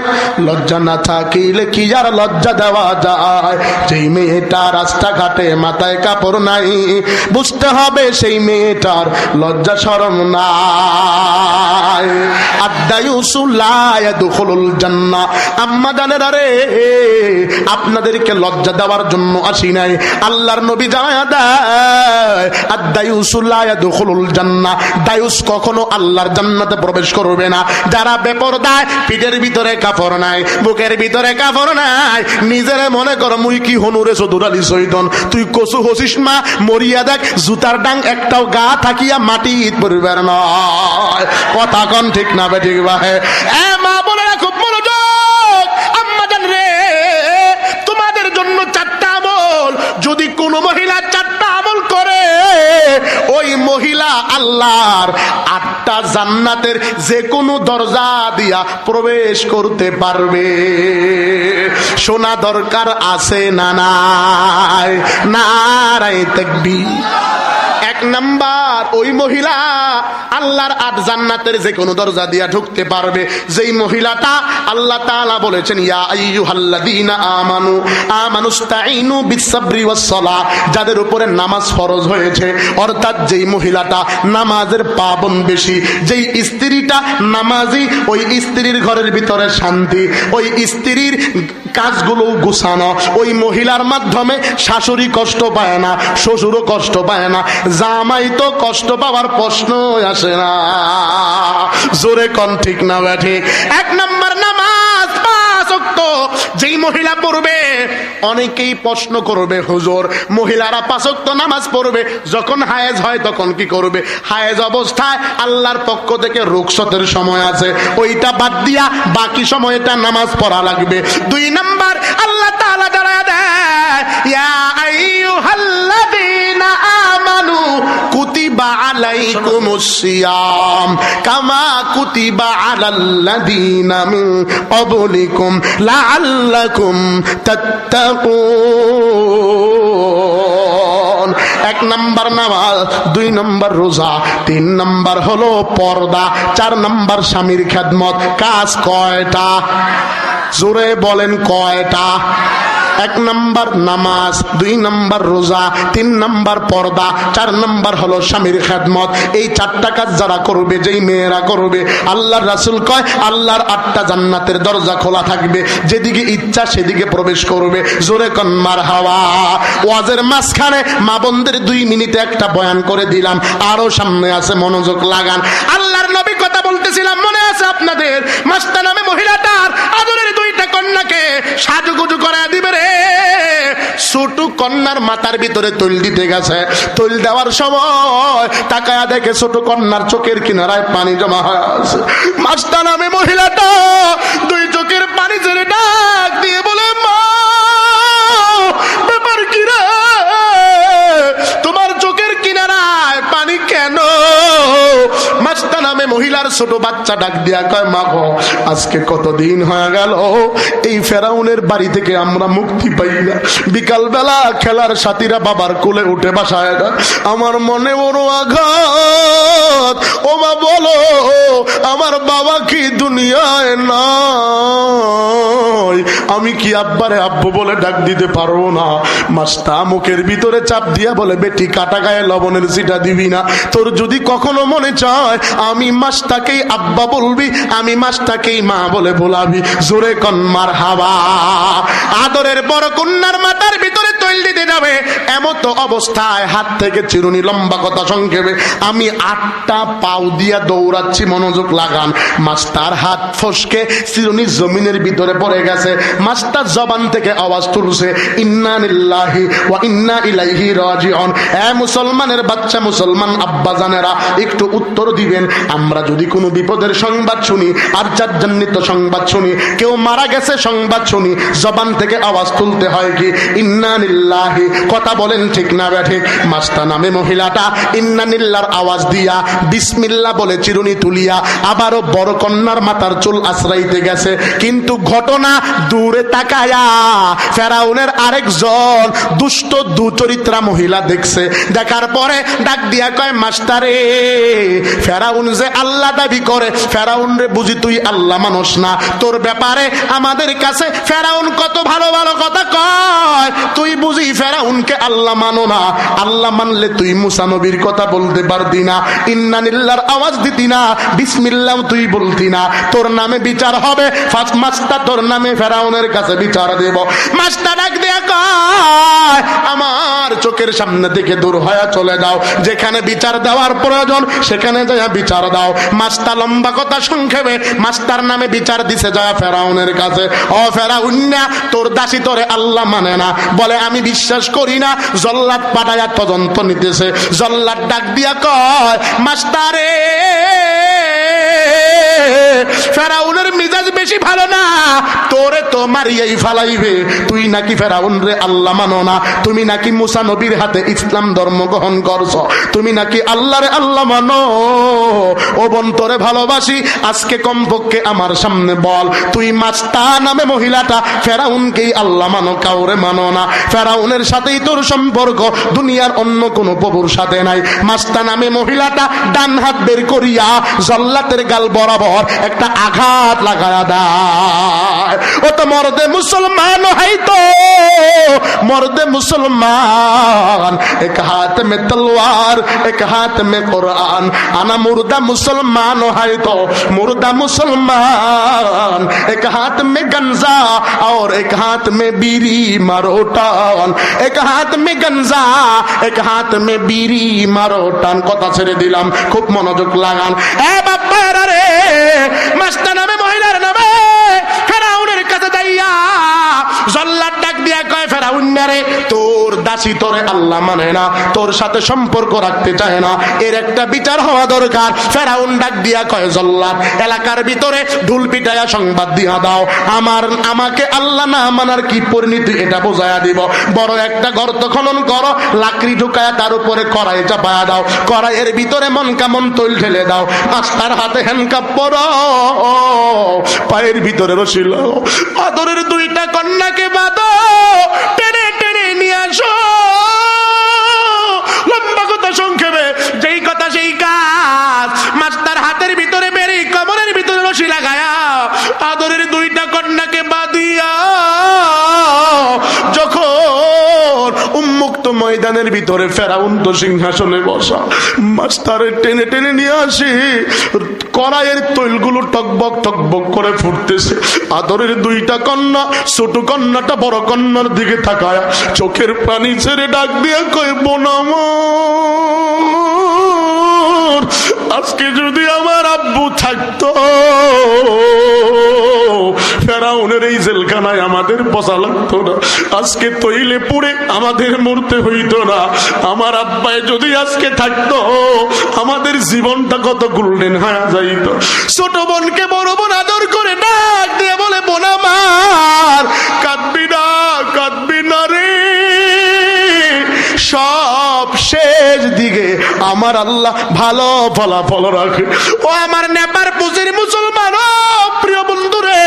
লজ্জা না থাকিলে কি আর লজ্জা দেওয়া যায়? যেই মেয়েটা রাস্তাঘাটে মাথায় কাপড় নাই, বুঝতে হবে সেই মেয়েটার লজ্জা শরম নাই। আম্মা জানেন, আরে আপনাদেরকে লজ্জা দেওয়ার জন্য আসি নাই। আল্লাহর নবী জানায়া দেয়, আদ-দায়ুসু লা ইয়াদখুলুল জান্নাহ, দায়ুস কখনো আল্লাহর জান্নাতে প্রবেশ করবে না। যারা বেপরদায়, পিঠের ভিতরে কাপড় নাই, বুকের ভিতরে কাপড় নাই, নিজের মনে কর মুই কি হনুরে চৌধুরালী সৈদন, তুই কসু হসিস মা, মরিয়া দেখ জুতার ডাং একটাও গা থাকিয়া মাটি পরিবার নয়। কথা কন ঠিক না বে ঠিক ভাই? মা বোনেরা খুব মনোযোগ। আম্মা জান রে, তোমাদের জন্য 4টা আমল, যদি কোন মহিলা 4টা আমল করে, ওই মহিলা আল্লাহর 8টা জান্নাতের যে কোনো দরজা দিয়া প্রবেশ করতে পারবে। শোনা দরকার আছে না নাই? নারায়ে তাকবীর। 1 নাম্বার, ওই মহিলা আল্লাহর 8 জান্নাতের যে কোনো দরজা দিয়া ঢুকতে পারবে। যেই মহিলাটা আল্লাহ তাআলা বলেছেন, ইয়া আইয়ুহাল্লাযীনা আমানু আমানুস্তাঈনু বিস-সাবরি ওয়াস-সালাহ, যাদের উপরে নামাজ ফরজ হয়েছে, অর্থাৎ যেই মহিলাটা নামাজের পাবন্দ বেশি, যেই স্ত্রীটা নামাজি, ওই স্ত্রীর ঘরের ভিতরে শান্তি, ওই স্ত্রীর কাজগুলো গুছানো, ওই মহিলার মাধ্যমে শাশুড়ি কষ্ট পায় না, শ্বশুরও কষ্ট পায় না, জামাই তো কষ্ট পাওয়ার প্রশ্ন আসে না। জোরে কোন ঠিক না ঠিক? 1 নাম্বার নামাজ 5 ওয়াক্ত যেই মহিলা পড়বে, অনেকেই প্রশ্ন করবে, হুজুর মহিলারা 5 ওয়াক্ত নামাজ পড়বে, যখন হায়েজ হয় তখন কি করবে? হায়েজ অবস্থায় আল্লাহর পক্ষ থেকে রুখসতের সময় আছে, ওইটা বাদ দিয়া বাকি সময়টা নামাজ পড়া লাগবে। 2 নাম্বার, আল্লাহ তাআলা জানায়া দেয়, ইয়া আইয়ুহাল্লাযীনা আমানু কুতিবা আলাইকুমুস সিয়াম কামা কুতিবা আলাল্লাযীনা মিন ক্বাবলিকুম লাআল্লাকুম তাত্তাকুন। 1 নাম্বার নামাজ, 2 নাম্বার রোজা, 3 নাম্বার হলো পর্দা, 4 নাম্বার স্বামীর খেদমত। কাজ কয়টা? জোরে বলেন কয়টা? 1 নাম্বার নামাজ, 2 নাম্বার রোজা, 3 নাম্বার পর্দা, 4 নাম্বার হলো স্বামীর খেদমত। এই 4টা কাজ যারা করবে, যেই মেয়েরা করবে, আল্লাহর রাসূল কয় আল্লাহর 8টা জান্নাতের দরজা খোলা থাকবে, যেদিকে ইচ্ছা সেদিকে প্রবেশ করবে। জোরে কোন মারহাবা। ওয়াজের মাঝখানে মা বোনদের 2 মিনিটে একটা বয়ান করে দিলাম, আরো সামনে আছে, মনোযোগ লাগান। আল্লাহর নবী কথা বলতেছিলাম, মনে আছে আপনাদের? মাস্তা নামে মহিলাটার আদরের 2টা কন্যাকে সাজুগুজু করে দিবে রে। ছোট কন্যার মাথার ভিতরে তৈল দিতে গেছে, তৈল দেওয়ার সময় তাকায়া দেখে ছোট কন্যার চোখের কিনারায় পানি জমা হয়ে আছে। মাস্তা নামে মহিলাটা 2 চোখের পানি ছেড়ে ডাক দিয়ে বলে, মা ব্যাপার কি রে, তোমার চোখের কিনারায় পানি কেন? মাস্তা নামে মহিলার ছোট বাচ্চা ডাক দিয়া কয়, মা গো, আজকে কতদিন হয়ে গেল এই ফেরাউনের বাড়ি থেকে আমরা মুক্তি পাই না। বিকাল বেলা খেলার সাথীরা বাবার কোলে উঠে বাসায় না, আমার মনে বড় আঘাত। ও মা বলো, আমার বাবা কি দুনিয়ায় নাই? আমি কি আব্বারে আব্বু বলে ডাক দিতে পারবো না? মাস্তা মুখের ভিতরে চাপ দিয়া বলে, বেটি কাটা গায়ে লবণের ছিটা দিবি না। তোর যদি কখনো মনে চায় আমি মাস্তাকেই আব্বা বলবি, আমি মাস্তাকেই মা বলে বলাবি। জোরে কন মারহাবা। আদরের বড় কন্যার মাথার ভিতরে তৈল দিতে যাবে, এমন এমতো অবস্থায় হাত থেকে চিরুনি, লম্বা কথা সংক্ষেপে, আমি 8টা পাও দিয়া দৌড়াচ্ছি, মনোযোগ লাগান। মাস্টার হাত ফসকে চিরুনি জমিনের ভিতরে পড়ে গেছে। মাস্টার জবান থেকে আওয়াজ তুলছে, ইন্না লিল্লাহি ওয়া ইন্না ইলাইহি রাজিউন। এ মুসলমানের বাচ্চা, মুসলমান আব্বাজানেরা, একটু উত্তর দিবেন। আমরা যদি কোনো বিপদের সংবাদ শুনি, আর জান্নাত সংবাদ শুনি, কেউ মারা গেছে সংবাদ শুনি, জবান থেকে আওয়াজ তুলতে হয় কি? ইন্না লিল্লাহি। কথা বলেন ঠিক না ঠিক? মাস্টার নামে মহিলাটা ইন্না লিল্লাহর আওয়াজ দিয়া বিসমিল্লাহ বলে চিরুনি তুলিয়া আবারও বড় কন্যার মাথার চুল আশ্রাইতে গেছে। কিন্তু ঘটনা দূরে তাকায়া ফেরাউনের আরেকজন দুষ্ট দুচরিত্রা মহিলা দেখছে। দেখার পরে ডাক দিয়া কয়, মাস্টারে, ফেরাউন যে আল্লাহ দাবি করে, ফেরাউন রে বুঝি তুই আল্লাহ মানুষ না? তোর ব্যাপারে আমাদের কাছে ফেরাউন কত ভালো ভালো কথা কয়, তুই বুঝি ফেরাউনকে আল্লাহ মানো না? আল্লাহ মানলে তুই মুসা নবীর কথা বলতে পারতি না, ইন্না লিল্লাহর আওয়াজ দিতি না, বিসমিল্লাহ তুই বলতি না? তোর নামে বিচার হবে। ফার্স্ট মাস্টার তোর নামে ফেরাউনের কাছে বিচার দেব। মাস্টার ডাক দিয়া কয়, আমার চোখের সামনে থেকে দূর হয়ে চলে যাও, যেখানে বিচার দেওয়ার প্রয়োজন সেখানে যা বিচার দাও। মাস্টার লম্বা কথা সংক্ষেপে মাস্টার নামে বিচার দিছে যায় ফেরাউনের কাছে। ও ফেরাউন, তোর দাসী তোরে আল্লাহ মানে না, বলে আমি বিশ্বাস করি না। জল্লাদ পাঠায়া তদন্ত নিতেছে। জল্লাদ ডাক দিয়া কয়, মাস্টারে, ফেরাউনের মিজাজ বেশি ভালো না, তোরে তো মারিয়াই ফালাইবে। তুই নাকি ফেরাউন রে আল্লাহ মানো না, তুমি নাকি মুসা নবীর হাতে ইসলাম ধর্ম গ্রহণ করছো, তুমি নাকি আল্লাহ রে আল্লাহ মানো। ও বোন, তোরে ভালোবাসি, আজকে কমপক্ষে আমার সামনে বল, তুই মাস্টার নামে মহিলাটা ফেরাউনকেই আল্লাহ মানো, কাউরে মানো না? ফেরাউনের সাথেই তোর সম্পর্ক, দুনিয়ার অন্য কোনো প্রভুর সাথে নাই। মাস্টার নামে মহিলাটা ডান হাত বের করিয়া জল্লাতের গাল বরাবর একটা আঘাত লাগায়া দেয়। ও তো মর্দে মুসলমান হাই, তো মর্দে মুসলমান, এক হাত মে তলওয়ার এক হাত মে কুরআন, আনা মুর্দা মুসলমান হাই, তো মুর্দা মুসলমান, এক হাত মে গঞ্জা और एक हाथ में बीड़ी मारो टान, एक हाथ में गंजा एक हाथ में बीड़ी मारो टान। কথা ছেড়ে দিলাম, খুব মনোযোগ লাগান। এ বাপ্পারা রে, মাস্টার নামে মহিলার নামে ফেরাউনের কাছে যাইয়া জল্লাদ ডাক দিয়া কয়, ফেরাউন রে, তোর দাসী তোরে আল্লাহ মানে না, তোর সাথে সম্পর্ক রাখতে চায় না, এর একটা বিচার হওয়া দরকার। ফেরাউন ডাক দিয়া কয়, জল্লাদ, এলাকার ভিতরে ঢুল পিটায়া সংবাদ দিয়া দাও, আমাকে আল্লাহ না মানার কি পরিণতি এটা বোঝায়া দিব। বড় একটা গর্ত খনন করো, লাকড়ি ঢুকায়া তার উপরে কড়াই চাপায়া দাও, কড়াইয়ের ভিতরে মন কামন তৈল ঢেলে দাও, মাস্টার হাতে হ্যান্ডকাপ পরো, পায়ের ভিতরে রশি লাও, আদরের 2টা কন্যাকে বাঁধো, টেনে টেনে নিয়ে আসো। লম্বা কথা সংক্ষেপে, যেই কথা সেই কাজ। মাস্টার হাতের ভিতরে বেরি, কমরের ভিতরে রশি লাগায়া আদরের 2টা কন্যাকে বাঁধিয়া যখন উন্মুক্ত ময়দানের ভিতরে ফেরাউন তো সিংহাসনে বসা, মাস্টারের টেনে টেনে নিয়ে আসি, কড়াইয়ের তৈলগুলো টকবক টকবক করে ফুটতেছে। আদরের 2টা কন্যা, ছোট কন্যাটা বড় কন্যার দিকে তাকায় চোখের পানি ছেড়ে ডাক দিয়ে কই, বোনাম, আজকে যদি আমার আব্বু থাকতো, ফেরাউনের এই জেলখানায় আমাদের বসা লাগতো না, আজকে তৈলে পুড়ে আমাদের মরতে হইতো না। আমার আব্বাই যদি আজকে থাকতো, আমাদের জীবনটা কত গোল্ডেন হয়ে যাইত। ছোট বোনকে বড় বোন আদর করে ডাক দিয়ে বলে, বোন আমার, কাঁদবি না রে, সব শেষ দিকে আমার আল্লাহ ভালো ফলাফল রাখে। ও আমার নেপার পুজির মুসলমান, ও প্রিয় বন্ধুরে,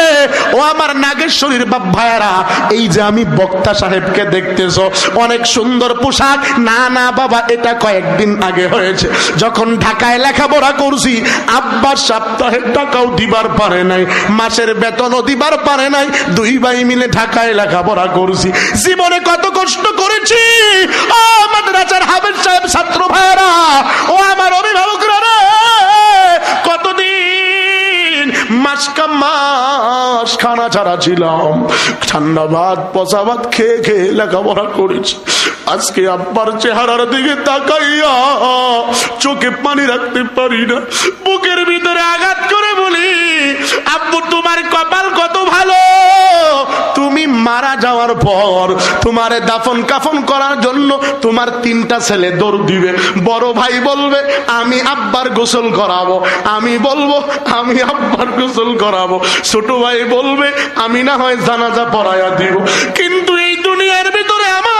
ও আমার নাগেশ্বরীর বাপ ভাইয়ারা, এই যে আমি বক্তা সাহেবকে দেখতেছ, অনেক সুন্দর পোশাক, না না বাবা, এটা কয়েকদিন আগে হয়েছে। যখন ঢাকায় লেখাপড়া করছি, আব্বার সপ্তাহের টাকাও দিবার পারে নাই, মাসের বেতনও দিবার পারে নাই, 2 ভাই মিলে ঢাকায় লেখাপড়া করছি। জীবনে কত কষ্ট করেছি। ও মাদ্রাসার হাফেজ সাহেব, ছাত্র ভাইরা, ও আমার অভিভাবকরা রে, কতদিন মাস খানা ছাড়া ছিলাম, ঠান্ডা ভাত পচা ভাত খেয়ে খেয়ে লেখাপড়া করেছি। আজকে আব্বার চেহারার দিকে তাকাইয়া চোখে পানি রাখতে পারি না, বুকের ভিতরে আঘাত করে বলি, আব্বু তোমার কপাল কত ভালো, তুমি মারা যাওয়ার পর তোমারে দাফন কাফন করার জন্য তোমার 3টা ছেলে দৌড় দিবে। বড় ভাই বলবে আমি আব্বার গোসল করাবো, আমি বলবো আমি আব্বার গোসল করাবো, ছোট ভাই বলবে আমি না হয় জানাজা পড়াইয়া দিব। কিন্তু এই দুনিয়ার ভিতরে আমার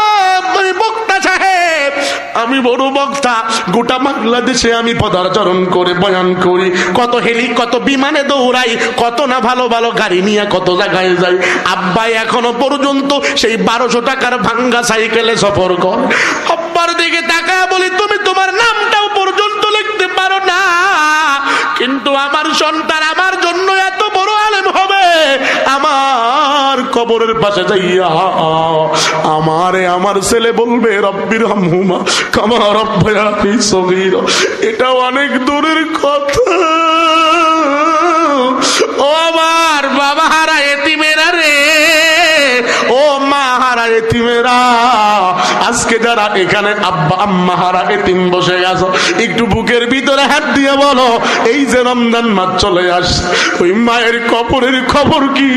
বক্তা সাহেব, আমি বড় বক্তা, গোটা বাংলাদেশে আমি পদার্চরণ করে বয়ান করি, কত কত বিমানে দৌড়াই, কত না ভালো ভালো গাড়ি নিয়ে কত জায়গায় যাই। আব্বাই এখনো পর্যন্ত সেই 1200 টাকার ভাঙ্গা সাইকেলে সফর কর। আব্বার দিকে তাকায় বলি তুমি তোমার নামটাও পর্যন্ত লিখতে পারো না, কিন্তু আমার সন্তান আমার জন্য এত বড় আলেম হবে, আমার কবরের পাশে যাইয়া আমারে আমার ছেলে বলবে রব্বির হামহুমা কামা রাব্বায়ানি সগীরা। এটা অনেক দূরের কথা। ও আমার বাবা হারা এতিমেরা রে, ও মা হারা এতিমেরা, আজকে যারা এখানে আব্বা আম্মা হারা এতিম বসে গেছো, একটু বুকের ভিতরে হাত দিয়ে বলো এই যে রমজান মাস চলে আসছে, ওই মায়ের কবরের খবর কি?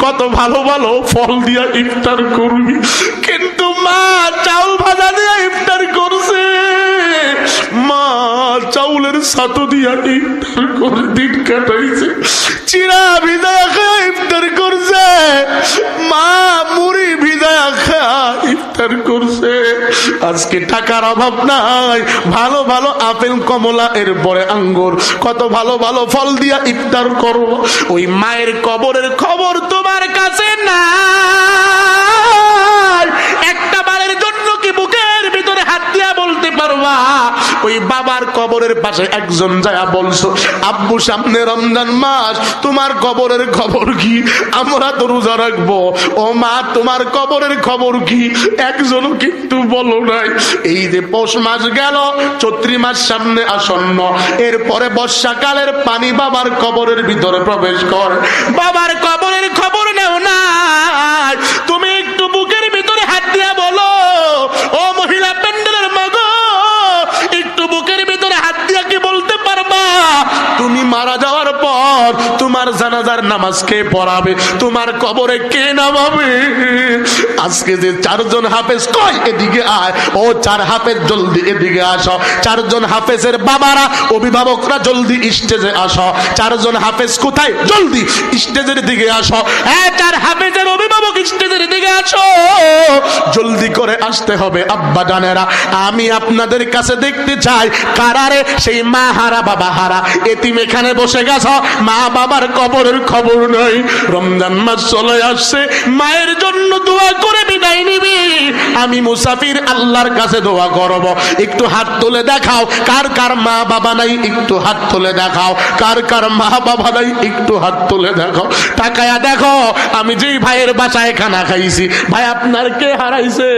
কত ভালো ভালো ফল দিয়া ইফতার করবি, কিন্তু মা চাউল ভাজা দিয়া ইফতার করছে, মা চাউলের ছাতু দিয়া ইফতার করে দিন কাটাইছে, চিরা ভিজা খা ইফতার করছে, মা মুড়ি ভিজা খা ইফতার করছে। আজকে টাকার অভাব নাই, ভালো ভালো আপেল কমলা এরপরে আঙ্গুর, কত ভালো ভালো ফল দিয়া ইফতার করবো। ওই মায়ের কবরের খবর তোমার কাছে না, একটা বারের জন্য কি বুকের ভিতরে হাত দিয়া বলতে পারবা ওই বাবার কবরের পাশে একজন যায় বলছো আব্বু সামনে রমজান মাস, তোমার কবরের খবর কি? আমরা তো রোজা রাখবো, ও মা তোমার কবরের খবর কি? একজনও কিন্তু বলো নাই। এই যে পৌষ মাস গেল, চৈত্র মাস সামনে আসন্ন, এরপরে বর্ষাকালের পানি বাবার কবরের ভিতরে প্রবেশ করে, বাবার কবরের খবর নেও না। তুমি একটু বুকের ভিতরে হাত দিয়া বলো, ও মহিলা প্যান্ডেলের মাগো, একটু বুকের ভিতরে হাত দিয়া কি বলতে পারবা তুমি মারা যাওয়ার পর তোমার জানাজার নামাজ কে পড়াবে, তোমার কবরে কে নামাবে? আজকে যে 4 জন হাফেজ কয় এদিকে আয়, ও 4 হাফেজ জলদি এদিকে আসো, 4 জন হাফেজের বাবারা অভিভাবকরা জলদি স্টেজে আসো, 4 জন হাফেজ কোথায়? জলদি স্টেজের দিকে আসো, হ্যাঁ 4 হাফেজের অভিভাবক স্টেজের দিকে আসো, জলদি করে আসতে হবে। আব্বা জানেরা, আমি আপনাদের কাছে দেখতে চাই কারারে সেই মা হারা বাবা হারা এতিম এখানে বসে গেছ, মা বাবার কবরের খবর নাই, রমজান মাস চলে আসছে, মায়ের জন্য দোয়া করে বিদায় নিবি। আমি মুসাফির, আল্লাহর কাছে দোয়া করব, একটু হাত তুলে দেখাও কার কার মা বাবা নাই, একটু হাত তুলে দেখাও কার কার মা বাবা নাই, একটু হাত তুলে দেখাও, তাকায়া দেখো আমি যেই ভাইয়ের বাসায় খানা খাইছি, ভাই আপনার কে হারাইছে?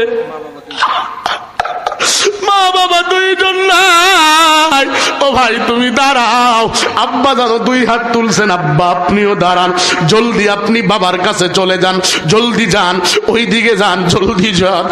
মা বাবা 2 জন নাই। ও ভাই তুমি দাঁড়াও, আব্বা জানো 2 হাত তুলছেন, আব্বা আপনিও দাঁড়ান, জলদি আপনি বাবার কাছে চলে যান, জলদি যান, ওই দিকে যান, জলদি যান।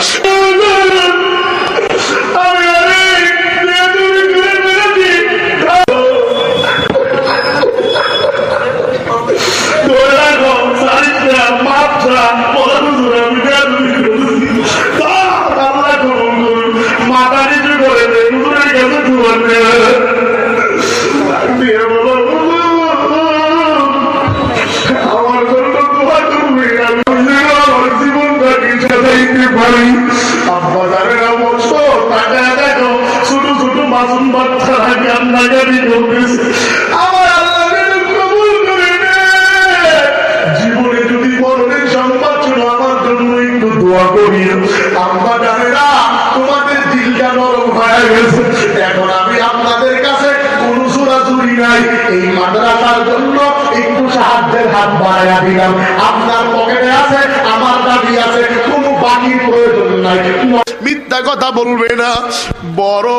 জীবনে যদি মরণের সংবাদ ছিল আমার জন্য একটু দোয়া করিও। আম্মা জানেরা, তোমাদের দিলটা নরম হয়ে গেছে, এখন আমি আপনাদের কাছে কোনো চোরাচুরি নাই, এই মাদ্রাসার জন্য একটু সাহায্যের হাত বাড়াইয়া দিলাম, আপনার পকেটে আছে, আমার দাবি আছে, কোনো বাকির প্রয়োজন নাই। মিথ্যা কথা বলবে না, বড়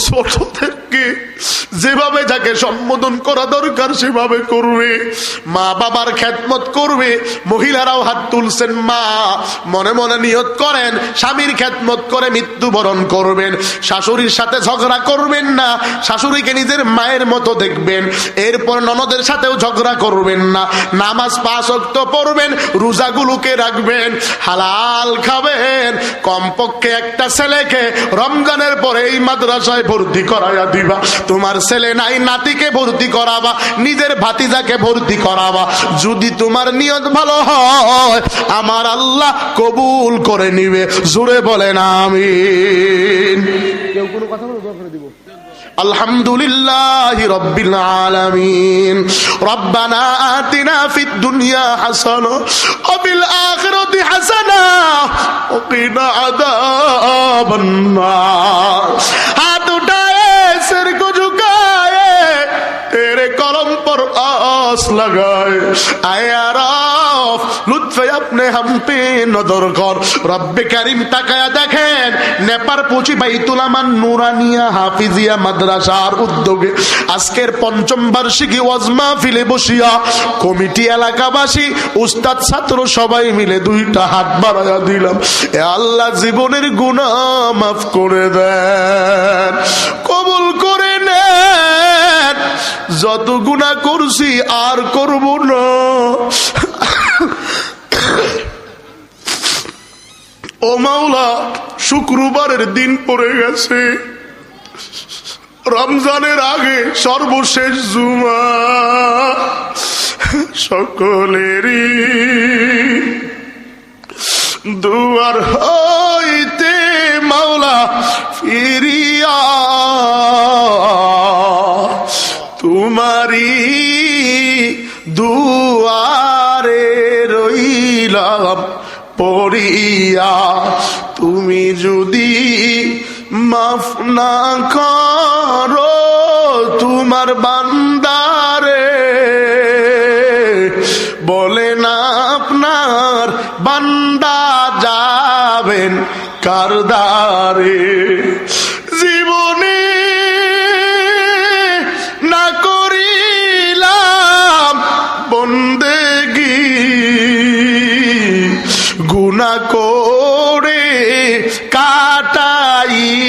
ছোট থেকে যেভাবে যাকে সম্বোধন করা দরকার সেভাবে করবে, মা বাবার খেদমত করবে। মহিলারাও হাত তুলছেন, মা মনে মনে নিয়ত করেন স্বামীর খেদমত করে মৃত্যুবরণ করবেন। শাশুড়ির সাথে ঝগড়া করবেন না, শাশুড়িকে নিজের মায়ের মতো দেখবেন। এরপর ননদের সাথেও ঝগড়া করবেন না, নামাজ 5 ওয়াক্ত পড়বেন, রোজাগুলোকে রাখবেন, হালাল খাবেন। কমপক্ষে একটা ছেলেকে রমজানের পরে এই মাদ্রাসায় ভর্তি করাইয়া দিবা। তোমার ছেলে নাই, নাতিকে ভর্তি করাবা, নিজের ভাতিজাকে ভর্তি করাবা। যদি তোমার নিয়ত ভালো হয় আমার আল্লাহ কবুল করে নিবে। জোরে বলেন আমিন। কেউ কোনো কথা বলে দোয়া করে দিব। আলহামদুলিল্লাহি রাব্বিল আলামিন। রব্বানা আতিনা ফিদ দুনিয়া হাসানা ওয়া ফিল আখিরাতি হাসানা ওয়া কিনা আযাবান নার। হাত উঠায়ে सिर को झुकाए तेरे कलम पर आस लगाए। आए आराफ लुत्फे अपने हम पे नजर कर। रब्बे करीम তাকায়া দেখেন নেপার পুচি বাইতুল আমান নুরানিয়া হাফিজিয়া মাদ্রাসার উদ্যোগে আজকের ৫ম বার্ষিকী ওয়াজ মাহফিলে বসিয়া কমিটি, এলাকাবাসী, উস্তাদ, ছাত্র সবাই মিলে 2টা হাত বাড়ায়া দিলাম। এ আল্লাহ জীবনের গুনাহ মাফ করে দেন, কবুল করে নেন। যত গুনাহ করছি আর করব না। ও মাওলা, শুক্রবারের দিন পড়ে গেছে, রমজানের আগে সর্বশেষ জুমা। সকলেরই দুয়ার হইতে মাওলা ফিরিয়া তোমারি দুয়ারে রইলাম পড়িয়া। তুমি যদি মাফ না করো তোমার বান্দারে, বলেন আপনার বান্দা যাবেন কারদারে। জীবনে না করিলাম বন্দেগি, গুনাহ করে কাটাইলাম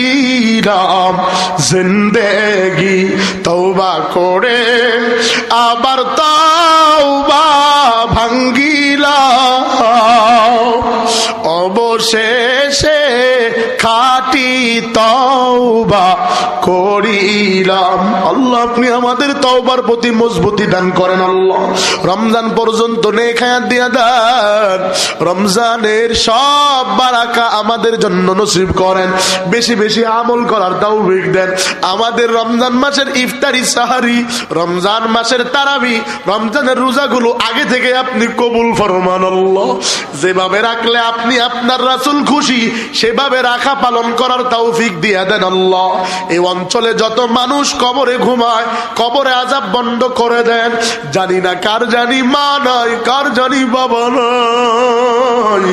জিন্দেগি। তওবা করে আবার তওবা ভাঙ্গিলাম, অবশেষে খাঁটি তওবা করিলাম। আল্লাহ আপনি আমাদের তওবার প্রতি মজবুতি দান করেন। আল্লাহ রমজান পর্যন্ত নেক হায়াত দিয়া দেন। রমজানের সব বারাকা আমাদের জন্য নসিব করেন। বেশি বেশি আমল করার তৌফিক দেন। আমাদের রমজান মাসের ইফতারি, সাহারি, রমজান মাসের তারাবি, রমজানের রোজাগুলো আগে থেকে আপনি কবুল ফরমান। আল্লাহ যেভাবে রাখলে আপনি আপনার রাসূল খুশি সেভাবে রাখা পালন করার তৌফিক দিয়া দেন। আল্লাহ এই অঞ্চলে যত মানুষ কবরে ঘুমায় কবরে আযাব বন্ধ করে দেন। জানি না কার জানি মা নাই, কার জানি বাবা নাই,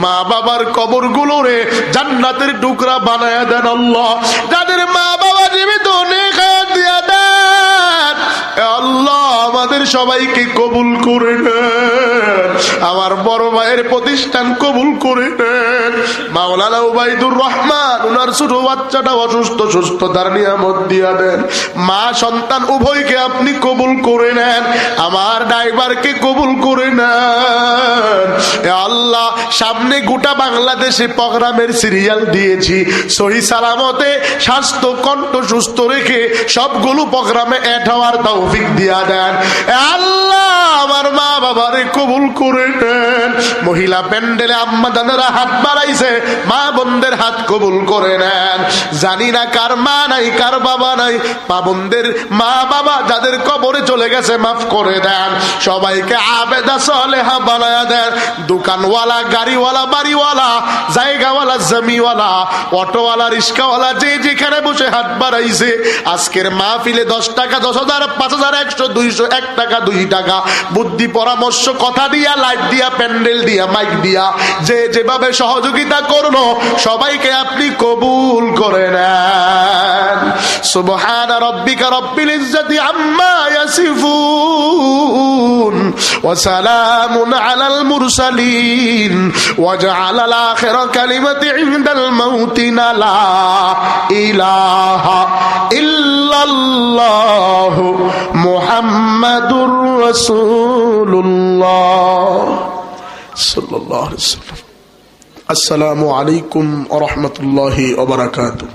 মা বাবার কবর গুলোরে জান্নাতের টুকরা বানায়া দেন। আল্লাহ যাদের মা বাবা জীবিত নেক হায়াত দিয়া দেন। আল্লাহ আমাদের সবাইকে কবুল করে নেন। আমার বড় ভাইয়ের প্রতিষ্ঠান কবুল করে নেন। মাওলানা উবাইদুর রহমান, ওনার ছোট বাচ্চাটা অসুস্থ, সুস্থতার নিয়ামত দিয়া দেন। মা সন্তান উভয়কে আপনি কবুল করে নেন। আমার ড্রাইভারকে কবুল করে নেন। আল্লাহ সামনে গোটা বাংলাদেশে প্রোগ্রামের সিরিয়াল দিয়েছি, সহি সালামতে স্বাস্থ্য কণ্ঠ সুস্থ রেখে সবগুলো প্রোগ্রামে অ্যাড হওয়ার তৌফিক দিয়া দেন। আল্লাহ আমার মা বাবারে কবুল করে নেন। মহিলা প্যান্ডেলে আম্মা দাদারা হাত বাড়াইছে, মা বোনদের হাত কবুল করে নেন। জানি না কার মা নাই, কার বাবা নাই, মা বোনদের মা বাবা যাদের কবরে চলে গেছে মাফ করে দেন। সবাইকে আবেদা সালেহা বানায়া দেন। দোকানওয়ালা, গাড়িওয়ালা, বাড়িওয়ালা, জায়গাওয়ালা, জমিওয়ালা, অটোওয়ালা, রিস্কাওয়ালা, যে যেখানে বসে হাত বাড়াইছে আজকের মাহফিলে 10 টাকা, 10,000, 5,000, 100, 200, 1 টাকা, 2 টাকা বুদ্ধি পরামর্শ কথা দিয়া, লাইট দিয়া, প্যান্ডেল দিয়া, মাইক দিয়া যে যেভাবে সহযোগিতা করলো সবাইকে আপনি কবুল করে নেন। সুবহানা রাব্বিকা রাব্বিল ইজ্জাতি আম্মা ইয়াসিফুন ওয়া সালামুন আলাল মুরসালিন ওয়া জাআলাল আখিরা কালিমাতি ইনদাল মাউতি লা ইলাহা ইল্লাল্লাহু মুহাম্মাদুর রাসূলুল্লাহ সাল্লাল্লাহু আলাইহি ওয়াসাল্লাম। আসসালামু আলাইকুম ওয়া রাহমাতুল্লাহি ওয়া বারাকাতুহু।